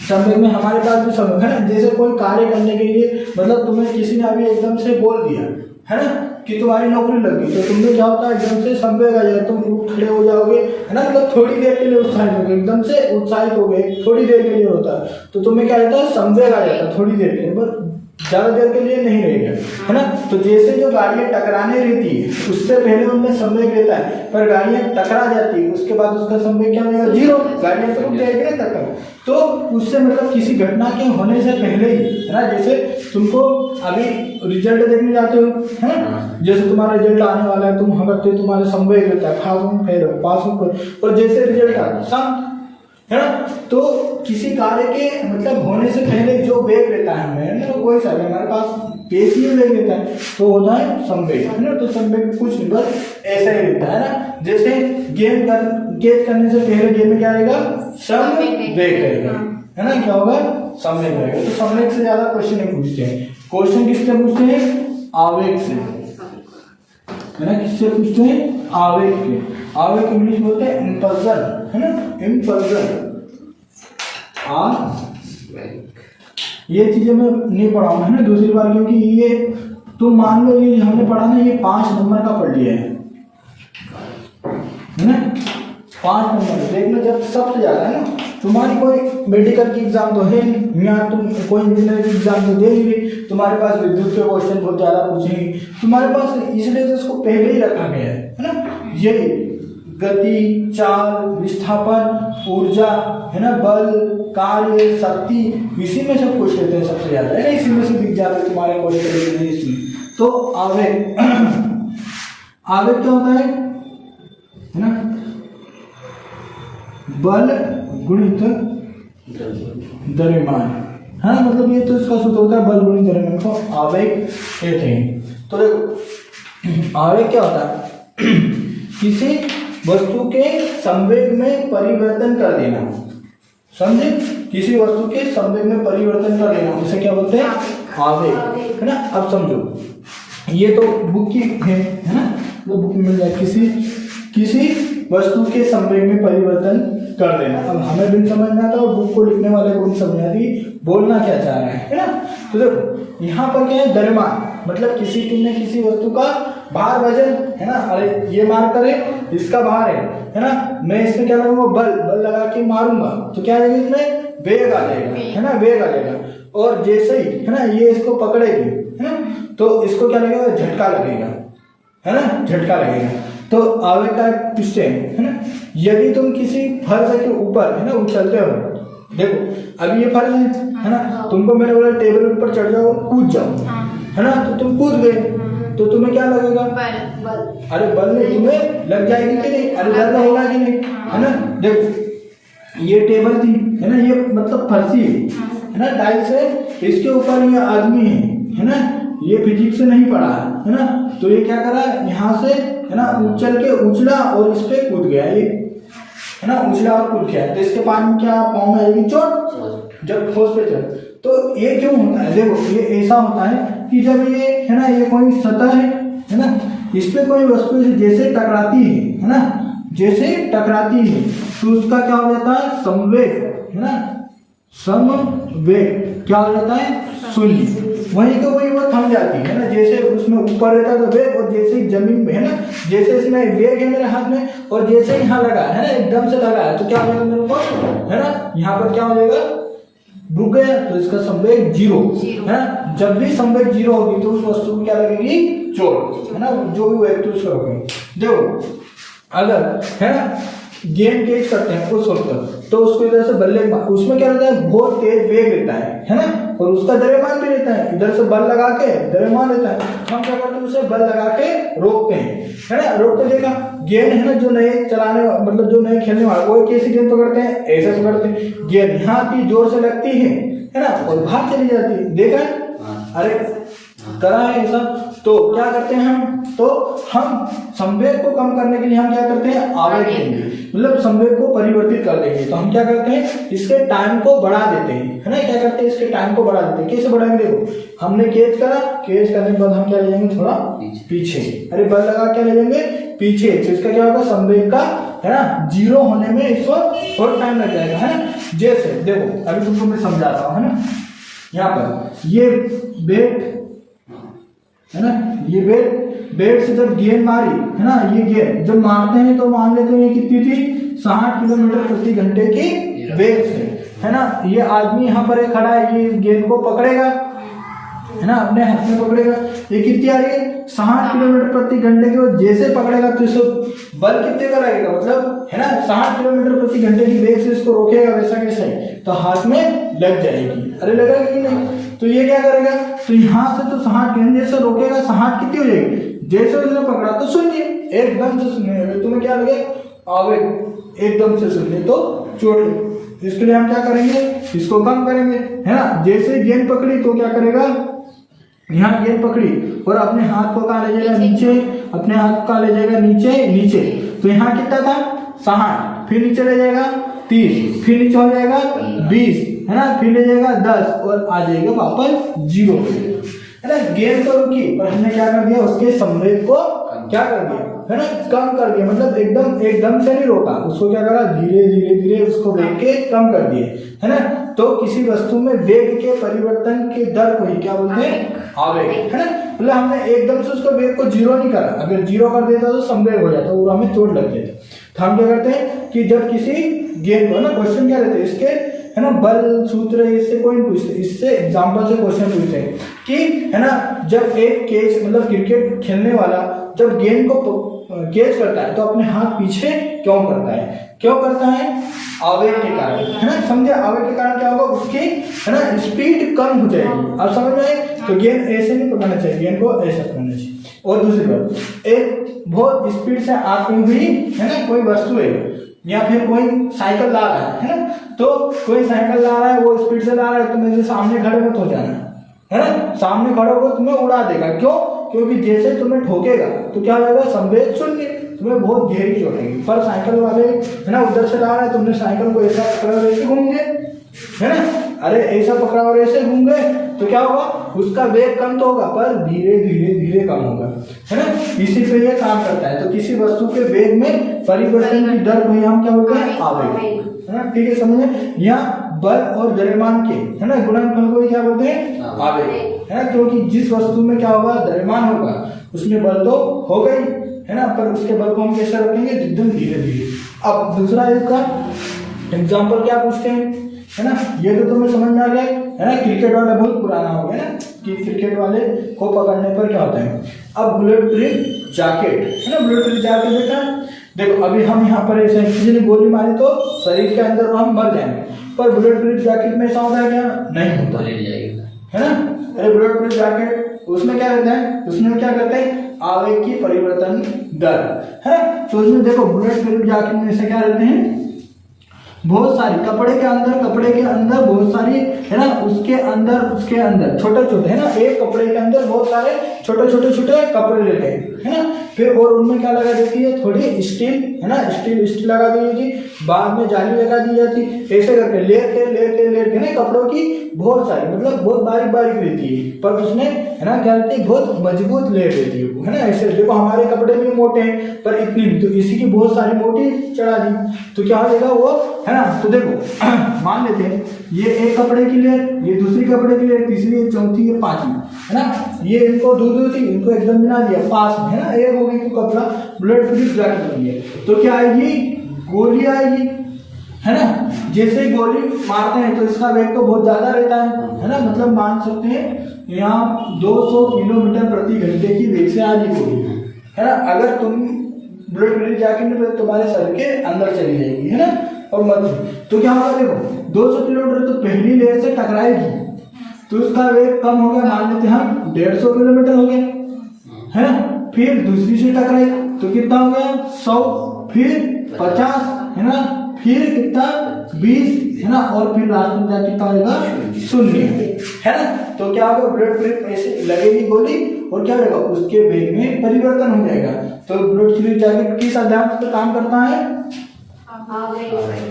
संवेग में हमारे पास भी संवेग है ना, जैसे कोई कार्य करने के लिए मतलब तुम्हें किसी ने अभी एकदम से बोल दिया है ना कि तुम्हारी नौकरी लग गई, तो तुमने क्या होता है एकदम से संवेग आ जाए, तुम खड़े हो जाओगे है ना, मतलब थोड़ी देर के लिए उत्साहित हो गए, एकदम से उत्साहित हो गए, थोड़ी देर के लिए होता है, तो तुम्हें क्या रहता है संवेग आ जाता है थोड़ी देर के लिए, पर ज्यादा देर के लिए नहीं रहेगा है ना। तो जैसे जो गाड़ियां टकराने रहती है उससे पहले उनमें संवेग रहता है, पर गाड़ियां टकरा जाती है उसके बाद उसका संवेग क्या होगा 0, गाड़ियां तो रुक जाएगी ना टक्कर। तो उससे मतलब किसी घटना के होने से पहले ही है ना, जैसे तुमको अभी रिजल्ट देखने जाते हो है ना, जैसे तुम्हारा रिजल्ट आने वाला है, तुम करते तुम्हारे संवेग रहता है खास में फेल पास में, और जैसे रिजल्ट आता शांत है ना, तो किसी कार्य के मतलब होने से पहले जो वेग रहता है हमें ना, कोई सा हमारे पास पेशी वेग रहता है तो होता है संवेग है ना। तो संवेग कुछ नहीं बस ऐसा ही रहता है ना, जैसे गेंद करने से पहले गेम में क्या रहेगा संवेग रहेगा है ना, क्या होगा संवेग रहेगा। तो संवेग से ज्यादा क्वेश्चन नहीं पूछते हैं, क्वेश्चन किससे पूछते हैं आवेग से है ना, किससे पूछते हैं आवेग के। आवेग इंग्लिश बोलते हैं इम्पल्सन है ना, इम्पल्सन। ये चीजें मैं नहीं पढ़ाऊंगा है ना दूसरी बार, क्योंकि ये तुम मान लो ये हमने पढ़ा ना, ये 5 नंबर का पढ़ लिया है ना, 5 नंबर देखना, जब सबसे ज्यादा है ना, तुम्हारी कोई मेडिकल की एग्जाम तो है नहीं, यहाँ तुम कोई इंजीनियरिंग की एग्जाम तो दे नहीं, तुम्हारे पास विद्युत के क्वेश्चन बहुत ज्यादा पूछेंगे तुम्हारे पास, इसलिए तो इसको पहले ही रखा गया है ना। यही गति, चाल, विस्थापन, ऊर्जा, है ना, बल, कार्य, शक्ति, इसी में सब कुछ लेते हैं सबसे ज्यादा, है ना, इसी में से दिख जाता है तुम्हारे क्वेश्चन इसमें। तो आवेग आवेग क्या होता है ना, बल गुणित द्रव्यमान, है ना, मतलब ये तो इसका सूत्र होता है बल गुणित द्रव्यमान को आवेग कहते हैं। तो देखो आवेग क्या होता है, किसी वस्तु के संवेग में परिवर्तन कर देना, समझे, किसी वस्तु के संवेग में परिवर्तन कर देना उसे क्या बोलते हैं, आवेग, है ना। अब समझो ये तो बुक की है ना, तो बुक में मिल जाए किसी वस्तु के संवेग में परिवर्तन कर देना। अब हमें भी समझ में आता है और बुक को लिखने वाले को भी समझ में आती बोलना क्या चाह रहे हैं, है ना। तो देखो यहाँ पर क्या है, द्रव्यमान, मतलब किसी तुमने किसी वस्तु का भार, वजन, है ना, अरे ये मार करे इसका भार है ना, मैं इसमें क्या करूँगा, बल लगा के मारूंगा तो क्या आ जाएगा, इसमें वेग आ जाएगा, है ना, वेग आ जाएगा। और जैसे ही है ना ये इसको पकड़ेगी, है ना, तो इसको क्या लगेगा, झटका लगेगा, है ना, झटका लगेगा। तो आवेग का पिछले, है ना, यदि तुम किसी फर्श के ऊपर, है ना, उछलते हो, देखो अभी ये फर्श है ना, तुमको मैंने बोला टेबल के ऊपर चढ़ जाओ, कूद जाओ, है ना, तो तुम कूद गए, तो तुम्हें क्या लगेगा, बल। अरे बल नहीं, तुम्हें लग जाएगी कि नहीं, अरे दर्द होगा कि नहीं, है ना। देखो ये टेबल थी, है ना, ये मतलब फर्शी है ना, टाइल्स है, इसके ऊपर ये आदमी है ना, ये फिजिक्स से नहीं पढ़ा है ना, तो ये क्या करा, यहाँ से है ना उछल के उछला और इस पे कूद गया, ये है ना, उछला और कूद गया, तो इसके पानी में क्या, पाँव में आएगी चोट, जब ठोस पे चढ़। तो ये क्यों होता है, देखो ये ऐसा होता है कि जब ये है ना, ये कोई सतह है ना, इस पे कोई वस्तु जैसे टकराती है ना, जैसे टकराती है तो उसका क्या हो जाता है, संवेग, है ना, समवेग क्या हो जाता है, शून्य। वहीं तो वही वो थम जाती है ना, जैसे उसमें ऊपर रहता है तो वेग, और जैसे ही जमीन में, है ना, जैसे इसमें वेग है मेरे हाथ में और जैसे ही यहाँ लगा है ना, एकदम से लगा है तो क्या हो जाएगा मेरे को, है ना, यहाँ पर क्या हो जाएगा, रुक गया, तो इसका संवेग जीरो, है ना। जब भी संवेग जीरो होगी तो उस वस्तु को क्या लगेगी, चोट, है ना, जो भी व्यक्ति उसको रोकेंगे। देखो अगर है ना गेम कैच करते हैं उस वक्त, तो उसको इधर से बल्ले, उसमें क्या रहता है, बहुत तेज वेग रहता है ना, और उसका द्रव्यमान भी रहता है, इधर से बल लगा के द्रव्यमान रहता है, हम क्या करते हैं, उसे बल लगा के रोकते हैं, है ना, रोक के देखा गेंद है ना, जो नए चलाने मतलब जो नए खेलने वाले वो कैसी गेंद पकड़ते हैं, ऐसे पकड़ते हैं, गेंद यहाँ की जोर से लगती है ना, और बाहर चली जाती है, देखा है, अरे करा है ऐसा। तो क्या करते हैं हम, तो हम संवेग को कम करने के लिए हम क्या करते हैं, आवेग देंगे, मतलब संवेग को परिवर्तित कर देंगे। तो हम क्या करते हैं, इसके टाइम को बढ़ा देते हैं, है ना, क्या करते हैं, इसके टाइम को बढ़ा देते हैं। कैसे बढ़ाएंगे, देखो हमने कैच करा, कैच करने के बाद हम क्या ले जाएंगे, थोड़ा पीछे, अरे बल लगा क्या ले जाएंगे, पीछे, तो इसका क्या होगा, संवेग का, है ना, जीरो होने में इसको थोड़ा टाइम लग जाएगा, है ना। जैसे देखो अभी तुमको मैं समझाता हूँ, है ना, यहाँ पर ये बेट है ना, ये बेट से जब गेंद मारी, है ना, ये गेंद जब मारते हैं तो मान लेते हैं ये कितनी थी, 60 किलोमीटर प्रति घंटे की वेग से, है ना। ये आदमी यहाँ पर खड़ा है, ये गेंद को पकड़ेगा, है ना, अपने हाथ में पकड़ेगा, ये कितनी आ रही है, 60 किलोमीटर प्रति घंटे की, जैसे पकड़ेगा तो इसको बल कितने का लगेगा, मतलब है ना 60 किलोमीटर प्रति घंटे की वेग से इसको रोकेगा, वैसा कैसे, तो हाथ में लग जाएगी, अरे लगेगा कि नहीं। तो ये क्या करेगा, तो यहाँ से तो 60 गेंद जैसे रोकेगा, 60 कितनी हो जाएगी, जैसे उसने पकड़ा तो शून्य, एकदम से शून्य, तुम्हें क्या लगे, आवेग एकदम से शून्य, तो चोट। इसके लिए हम क्या करेंगे, इसको कम करेंगे, है ना। जैसे गेंद पकड़ी तो क्या करेगा, यहाँ गेंद पकड़ी और अपने हाथ को कहाँ ले जाएगा, नीचे, अपने हाथ का ले जाएगा नीचे नीचे, तो यहाँ कितना था 60, फिर नीचे ले जाएगा 30, फिर नीचे हो जाएगा 20, है ना, फिर ले जाएगा 10 और आ जाएगा वापस 0, है ना। गेंद तो रुकी पर हमने क्या कर दिया, उसके संवेग को क्या कर दिया, है ना, कम कर दिया, मतलब एकदम से नहीं रोका, उसको क्या करा, धीरे धीरे धीरे उसको वेग के कम कर दिए, है ना। तो किसी वस्तु में वेग के परिवर्तन की दर को ही क्या बोलते हैं, आवेग, है ना। मतलब हमने एकदम से उसको वेग को जीरो नहीं करा, अगर जीरो कर देता तो संवेग हो जाता और हमें चोट लग जाती। तो हम क्या करते हैं कि जब किसी गेंद को, ना क्वेश्चन क्या रहते हैं इसके, है ना, बल सूत्र इससे कोई नहीं पूछते, इससे एग्जांपल से क्वेश्चन पूछते हैं कि, है ना, जब एक कैच मतलब क्रिकेट खेलने वाला जब गेंद को कैच करता है तो अपने हाथ पीछे क्यों करता है, क्यों करता है, आवेग के कारण, है ना। समझे, आवेग के कारण क्या होगा, उसकी, है ना, स्पीड कम हो जाएगी। अब समझ में आए, तो गेंद ऐसे नहीं पकड़ना चाहिए, गेंद को ऐसा पकड़ना चाहिए। और दूसरी बात, एक बहुत स्पीड से आती हुई, है ना, कोई वस्तु है या फिर कोई साइकिल ला रहा है ना, तो कोई साइकिल ला रहा है, वो स्पीड से ला रहा है, तुम्हें सामने खड़े मत हो जाना, है ना, सामने खड़े हो तुम्हें उड़ा देगा। क्यों, क्योंकि जैसे तुम्हें ठोकेगा तो क्या होगा, संवेग शून्य, तुम्हें बहुत गहरी चोट लगेगी। पर साइकिल वाले, है ना, उधर से ला रहा है, तुमने साइकिल को ऐसा पकड़ा और ऐसे घूम गए, है ना, अरे ऐसा पकड़ा और ऐसे घूम गए तो क्या होगा, उसका वेग कम तो होगा पर धीरे धीरे धीरे कम होगा, है ना। इसी पे ये काम करता है। तो किसी वस्तु के वेग में परिवर्तन की दर को हम क्या बोलते हैं, आवेग, है ना। ठीक है, समझे। यहाँ बल और द्रव्यमान के, है ना, गुणनफल को क्या बोलते हैं, आवेग, है ना। क्योंकि जिस वस्तु में क्या होगा, द्रव्यमान होगा, उसमें बल तो हो गई, है ना, पर उसके बल को हम कैसे रखेंगे, एकदम धीरे धीरे। अब दूसरा इसका एग्जाम्पल क्या पूछते हैं, है ना, ये तो तुम्हें समझ में आ गया, है ना। क्रिकेट वाला बहुत पुराना हो गया ना, कि क्रिकेट वाले को पकड़ने पर क्या होता है। अब बुलेट प्रूफ जैकेट, है ना, बुलेट प्रूफ जैकेट देखा, देखो अभी हम यहाँ पर ऐसे किसी ने गोली मारी तो शरीर के अंदर हम मर जाएंगे, पर बुलेट प्रूफ जैकेट में ऐसा होता है क्या, नहीं होता, है ना। अरे बुलेट प्रूफ जैकेट उसमें क्या रहता है, उसमें क्या करते हैं, आवेग की परिवर्तन दर, है। तो उसमें देखो बुलेट प्रूफ जैकेट में ऐसे क्या रहते हैं, बहुत सारी कपड़े के अंदर बहुत सारी, है ना, उसके अंदर छोटे छोटे, है ना, एक कपड़े के अंदर बहुत सारे छोटे छोटे कपड़े रहते हैं, है ना। फिर और उनमें क्या लगा देती है, थोड़ी स्टील, है ना, स्टील लगा दी जाती, बाद में जाली लगा दी जाती, ऐसे करके लेट के ना कपड़ों की बहुत सारी, मतलब बहुत बारीक रहती है, पर उसमें, है ना, क्या रहती है, बहुत मजबूत लेट रहती है ना। ऐसे देखो हमारे कपड़े भी मोटे हैं पर इतनी नहीं, तो इसी की बहुत सारी मोटी चढ़ा दी तो क्या हो जाएगा वो, है ना। तो देखो मान लेते हैं ये एक कपड़े की लेयर, ये दूसरी कपड़े की लेयर, तीसरी, चौथी, ये पांचवी, है ना। ये इनको दूर थी, इनको एकदम मिला दिया पास में, है ना, एक हो गई तो कपड़ा बुलेट प्रूफ जैकेट बन गया। तो क्या आएगी, गोली आएगी, है ना। जैसे ही गोली मारते हैं तो इसका वेग तो बहुत ज्यादा रहता है ना, मतलब मान सकते हैं यहाँ 200 किलोमीटर प्रति घंटे की वेग से आ रही गोली, है ना। अगर तुम बुलेट प्रूफ जैकेट में तुम्हारे सर के अंदर चली जाएगी, है ना, और मत तो क्या होगा, देखो 200 किलोमीटर तो पहली लेयर से टकराएगी तो उसका वेग कम हो गया, मान लेते हैं हम 150 किलोमीटर हो गया, है ना। फिर दूसरी से टकराई तो कितना हो गया, 100, फिर 50, है ना, फिर कितना 20, है ना, और फिर लास्ट में जाके कितना होगा, 0, है ना। तो क्या होगा, बुलेट प्रूफ ऐसे लगेगी गोली और क्या होगा, उसके वेग में परिवर्तन हो जाएगा। तो बुलेट प्रूफ जैकेट किस आधार पर काम करता है,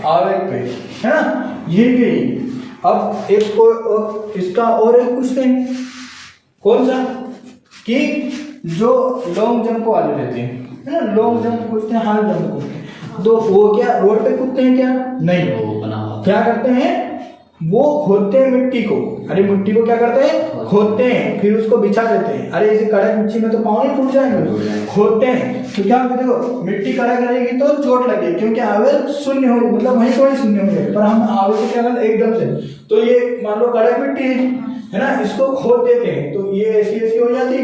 आवेग पे, है ना। यही अब एक को इसका और एक पूछते हैं, कौन सा, कि जो लॉन्ग जंप वाले रहते हैं, है ना, लॉन्ग जंप पूछते हैं, हाई जंप पूछते हैं, तो वो क्या रोड पे कूदते हैं क्या, नहीं, वो क्या करते हैं, वो खोदते हैं मिट्टी को, अरे मिट्टी को क्या करते हैं, खोदते हैं, फिर उसको बिछा देते हैं। अरे इसे कड़क मिट्टी में तो पाँव नहीं टूट जाएंगे, खोदते हैं तो क्या होगा, देखो मिट्टी कड़क रहेगी तो चोट लगेगी, क्योंकि आवेग शून्य हो, मतलब वहीं थोड़ी शून्य हो जाएगी, पर हम आवेग को क्या करते एकदम से, तो ये मान लो कड़क मिट्टी है ना, इसको खोद देते हैं तो ये ऐसी हो जाती,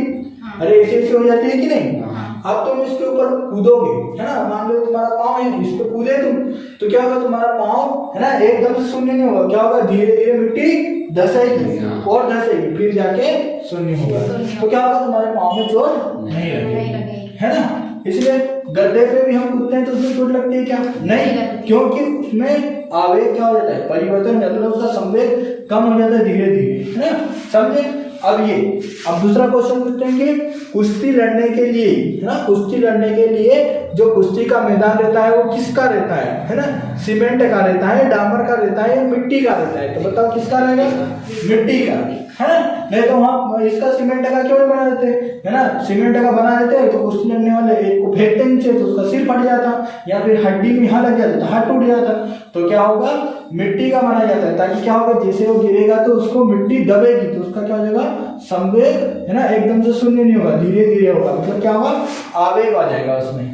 अरे ऐसी हो जाती है कि नहीं। अब तुम इसके ऊपर कूदोगे, है ना, मान लो तुम्हारा पाँव है, इस पे कूदे तुम तो क्या होगा, तुम्हारा पाँव, है ना, एकदम से शून्य नहीं होगा, क्या होगा, धीरे धीरे मिट्टी धसेगी और धसेगी, फिर जाके शून्य होगा। तो क्या होगा, तुम्हारे पाँव में चोट नहीं लगेगी, है ना। इसलिए गड्ढे पे भी हम कूदते हैं तो उसमें चोट लगती है क्या, नहीं, क्योंकि उसमें आवेग क्या हो जाता है, परिवर्तन, मतलब उसका संवेग कम हो जाता है धीरे धीरे, है ना, समझे। अब दूसरा क्वेश्चन पूछते हैं कि कुश्ती लड़ने के लिए, है ना, कुश्ती लड़ने के लिए जो कुश्ती का मैदान रहता है वो किसका रहता है ना, सीमेंट का रहता है, डामर का रहता है, मिट्टी का रहता है, तो बताओ किसका रहेगा, मिट्टी का, है ना। नहीं तो वहाँ इसका सीमेंट का क्यों नहीं बना देते, है ना। सीमेंट का बना देते तो कुश्ती लड़ने वाले एक को फेंकते नीचे तो उसका सिर फट जाता, या फिर हड्डी में यहाँ लग जाता तो हाथ टूट जाता। तो क्या होगा, मिट्टी का बनाया जाता है ताकि क्या होगा, जैसे वो गिरेगा तो उसको मिट्टी दबेगी तो उसका क्या हो जाएगा, संवेग, है ना, एकदम से शून्य नहीं होगा, धीरे धीरे होगा। मतलब क्या होगा, आवेग आ जाएगा उसमें,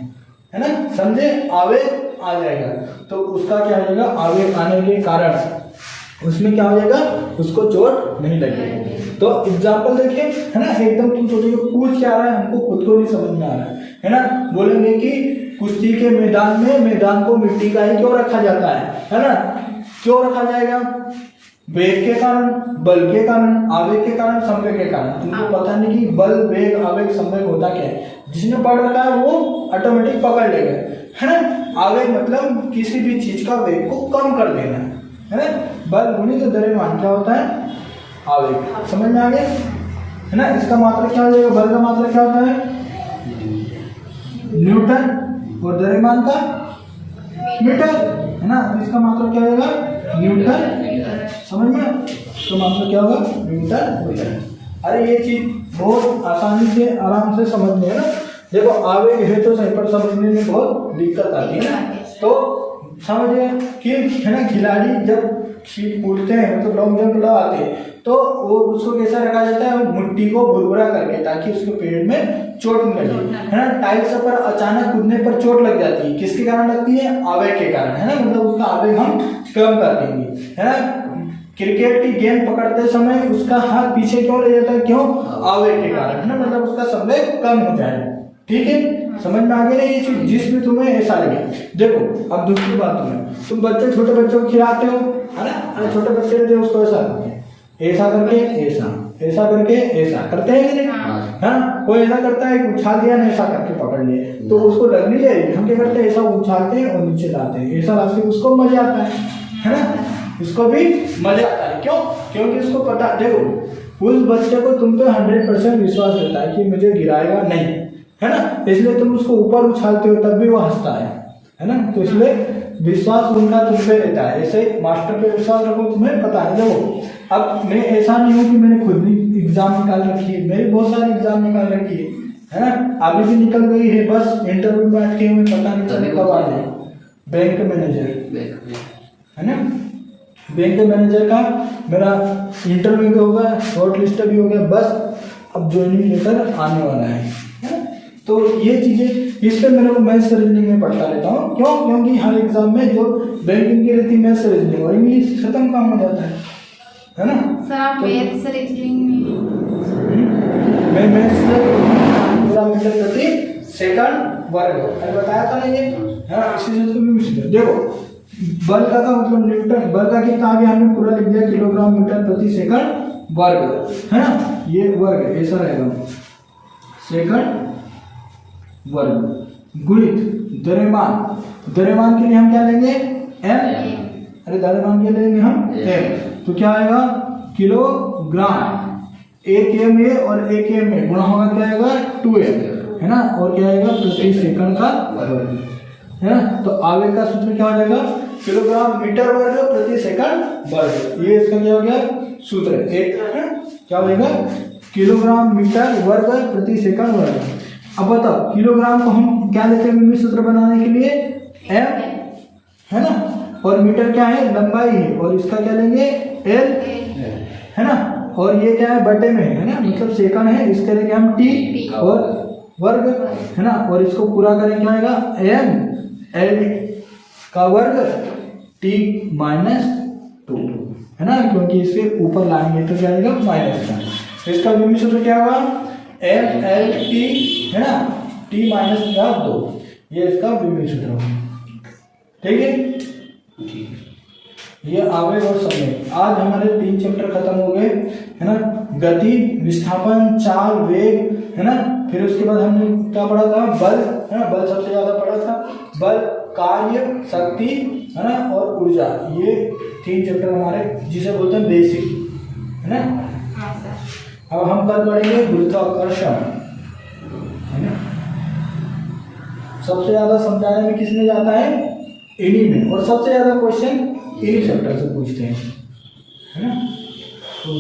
है ना, समझे, आवेग आ जाएगा। तो उसका क्या हो जाएगा, आवेग आने के कारण उसमें क्या हो जाएगा, उसको चोट नहीं लगेगी। तो एग्जाम्पल देखिए, है ना, एकदम तुम सोचोगे पूछ क्या रहा है, हमको खुद को नहीं समझ में आ रहा है ना। बोलेंगे कि कुश्ती के मैदान में मैदान को मिट्टी का ही क्यों रखा जाता है ना। क्यों रखा जाएगा, वेग के कारण, बल के कारण, आवेग के कारण, संवेग के कारण। तुमको पता नहीं कि बल, वेग, आवेग, संवेग होता क्या है, जिसने पढ़ रखा है वो ऑटोमेटिक पकड़ लेगा, है ना। आवेग मतलब किसी भी चीज का वेग को कम कर देना, है ना। बल गुणित द्रव्यमान क्या होता है, आवेग। समझ में आ गया, है ना। इसका मात्रा क्या हो जाएगा, बल का मात्रा क्या होता है, न्यूटन, और द्रव्यमान का मीटर, है ना। इसका मात्रा क्या होगा, न्यूटन। समझ में, तो मात्रा क्या होगा, न्यूटन। अरे ये चीज बहुत आसानी से, आराम से समझ में, है ना। देखो आवेग है तो सही, पर समझने में बहुत दिक्कत आती है ना। तो समझिए कि, है ना, खिलाड़ी जब कूदते हैं मतलब लॉन्ग जंप लगाते हैं तो वो उसको कैसा रखा जाता है, मुट्ठी को भुरभुरा करके, ताकि उसके पेड़ में चोट न लगे, है ना। टाइल्स पर अचानक कूदने पर चोट लग जाती है, किसके कारण लगती है, आवेग के कारण, है ना। मतलब उसका आवेग हम कम कर देंगे, है ना। क्रिकेट की गेंद पकड़ते समय उसका हाथ पीछे क्यों ले जाता है, क्यों, आवेग के कारण, है ना। मतलब उसका संवेग कम हो जाए, ठीक है। समझ में आ गया ये चीज, जिसमें तुम्हें ऐसा लगे। देखो अब दूसरी बात, तुम बच्चे, छोटे बच्चों को खिलाते हो, है ना। अरे छोटे बच्चे रहते हैं, उसको ऐसा करके ऐसा, ऐसा करके ऐसा करते हैं कि नहीं, है ना। कोई ऐसा करता है, उछाल दिया ना, ऐसा करके पकड़ लिए तो उसको लग नहीं जाएगी। हम क्या करते हैं, ऐसा उछालते हैं और नीचे लाते हैं, ऐसा लाते हैं, उसको मजा आता है ना। उसको भी मजा आता है, क्यों, क्योंकि उसको पता, देखो उस बच्चे को तुम पे 100% विश्वास रहता है कि मुझे गिराएगा नहीं, है ना। इसलिए तुम उसको ऊपर उछालते हो तब भी वो हंसता है ना। तो इसलिए विश्वास उनका तुम पे रहता है। ऐसे मास्टर पे विश्वास रखो, तुम्हें पता है। देखो अब मैं ऐसा नहीं हूँ कि मैंने खुद भी एग्जाम निकाल रखी है, मेरी बहुत सारी एग्जाम निकाल रखी है ना। अभी भी निकल गई है, बस इंटरव्यू में अटके हुए, पता नहीं चले कब आ जाए। बैंक मैनेजर, है ना, बैंक मैनेजर का मेरा इंटरव्यू भी हो गया, शॉर्ट लिस्ट भी हो गया, बस अब ज्वाइनिंग लेटर आने वाला है ना। तो ये चीजें, इस पर मेरे को मैथ्स रीजनिंग में पढ़ता रहता हूँ, क्यों, क्योंकि हर एग्जाम में जो बैंकिंग की रहती है मैथ्स रीजनिंग और इंग्लिश, खत्म काम हो जाता है ना। सर आप मैथ्स रीजनिंग मैं मैथ्स पूरा मीटर प्रति सेकंड वर्ग, अरे बताया था ना ये, हाँ। इसी से तुम देखो बल का मतलब न्यूटन, बल का कितना आगे हमने पूरा लिख दिया, किलोग्राम मीटर प्रति सेकंड वर्ग, है ना। ये वर्ग ऐसा रहेगा, सेकंड वर्ग गुणित द्रव्यमान। द्रव्यमान के लिए हम क्या लेंगे, एम, अरे द्रव्यमान के लिए लेंगे हम एम। तो क्या आएगा, किलोग्राम, एक एम ए और एक एम ए गुणा होगा, क्या आएगा 2m, है ना। और क्या आएगा, प्रति सेकंड का वर्ग, है ना। तो आवेग का सूत्र क्या हो जाएगा, किलोग्राम मीटर वर्ग प्रति सेकंड वर्ग। ये इसका क्या हो गया सूत्र, एक क्या हो जाएगा, किलोग्राम मीटर वर्ग प्रति सेकंड वर्ग। अब बताओ किलोग्राम को हम क्या लेते हैं सूत्र बनाने के लिए, एम, है ना। और मीटर क्या है, लंबाई है, और इसका क्या लेंगे, एल, है ना। और ये क्या है, बटे में है ना, मतलब सेकंड है, इसके लेंगे हम टी, और वर्ग, है ना। और इसको पूरा करें क्या आएगा, एम एल का वर्ग टी माइनस 2, है ना, क्योंकि इसके ऊपर लाएंगे तो क्या आएगा माइनस का। इसका विमित सूत्र क्या होगा, एम एल टी, है ना, टी माइनस 2, ये इसका विमित सूत्र होगा, ठीक है। ये आवेग और संवेग। आज हमारे 3 चैप्टर खत्म हो गए, है ना। गति, विस्थापन, चाल, वेग, है ना। फिर उसके बाद हमने क्या पढ़ा था, बल, है ना, बल सबसे ज्यादा पढ़ा था। बल, कार्य, शक्ति, है ना, और ऊर्जा, ये 3 चैप्टर हमारे जिसे बोलते हैं बेसिक, है ना। अब हम कल पढ़ेंगे गुरुत्वाकर्षण, है ना। सबसे ज्यादा समझाने में किसमें जाता है, इन्हीं में, और सबसे ज्यादा क्वेश्चन इन्हीं चैप्टर से पूछते हैं, है ना। तो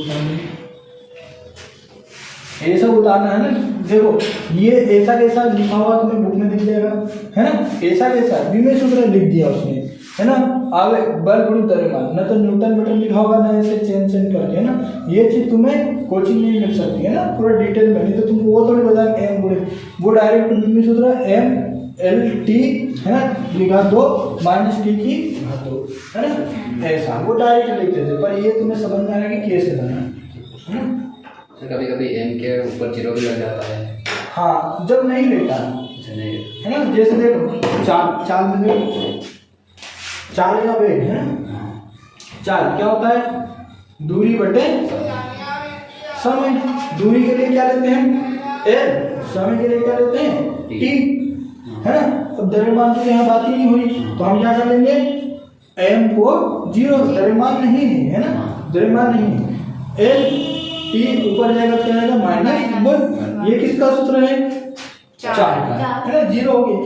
ये सब उतारना है ना। देखो ये ऐसा कैसा लिखा हुआ तुम्हें बुक में दिख जाएगा, है ना, ऐसा कैसा विमेय सूत्र लिख दिया उसने, है ना। आगे बल गुणित द्रव्यमान, न तो न्यूटन मीटर लिखा होगा ना ऐसे चेंज करके, है ना। ये चीज तुम्हें कोचिंग में मिल सकती है ना पूरा डिटेल में, नहीं तो तुमको वो थोड़ी बता एम गुणित, वो डायरेक्ट विमेय सूत्र एम एल टी, है ना, द्विघात 2 माइनस टी की घात 2, है ना, ऐसा वो डायरेक्ट लिख देते। पर ये तुम्हें समझ में आएगा कि कैसे करना है ना। कभी कभी एम के ऊपर जीरो भी लग जाता है। हाँ, जब नहीं लेता है ना। जैसे देखो चाल में देखो, चाल का वेग है ना, चाल क्या होता है, दूरी बटे समय। दूरी के लिए क्या लेते हैं एल, समय के लिए क्या लेते हैं टी, है ना। अब द्रव्यमान की यहाँ बात ही नहीं हुई, तो हम क्या कर लेंगे, एम को 0, द्रव्यमान नहीं है ना, द्रव्यमान नहीं है। एल टी ऊपर जाएगा क्या आएगा माइनस 1, ये किसका सूत्र है, चार का, है ना, 0 हो गया।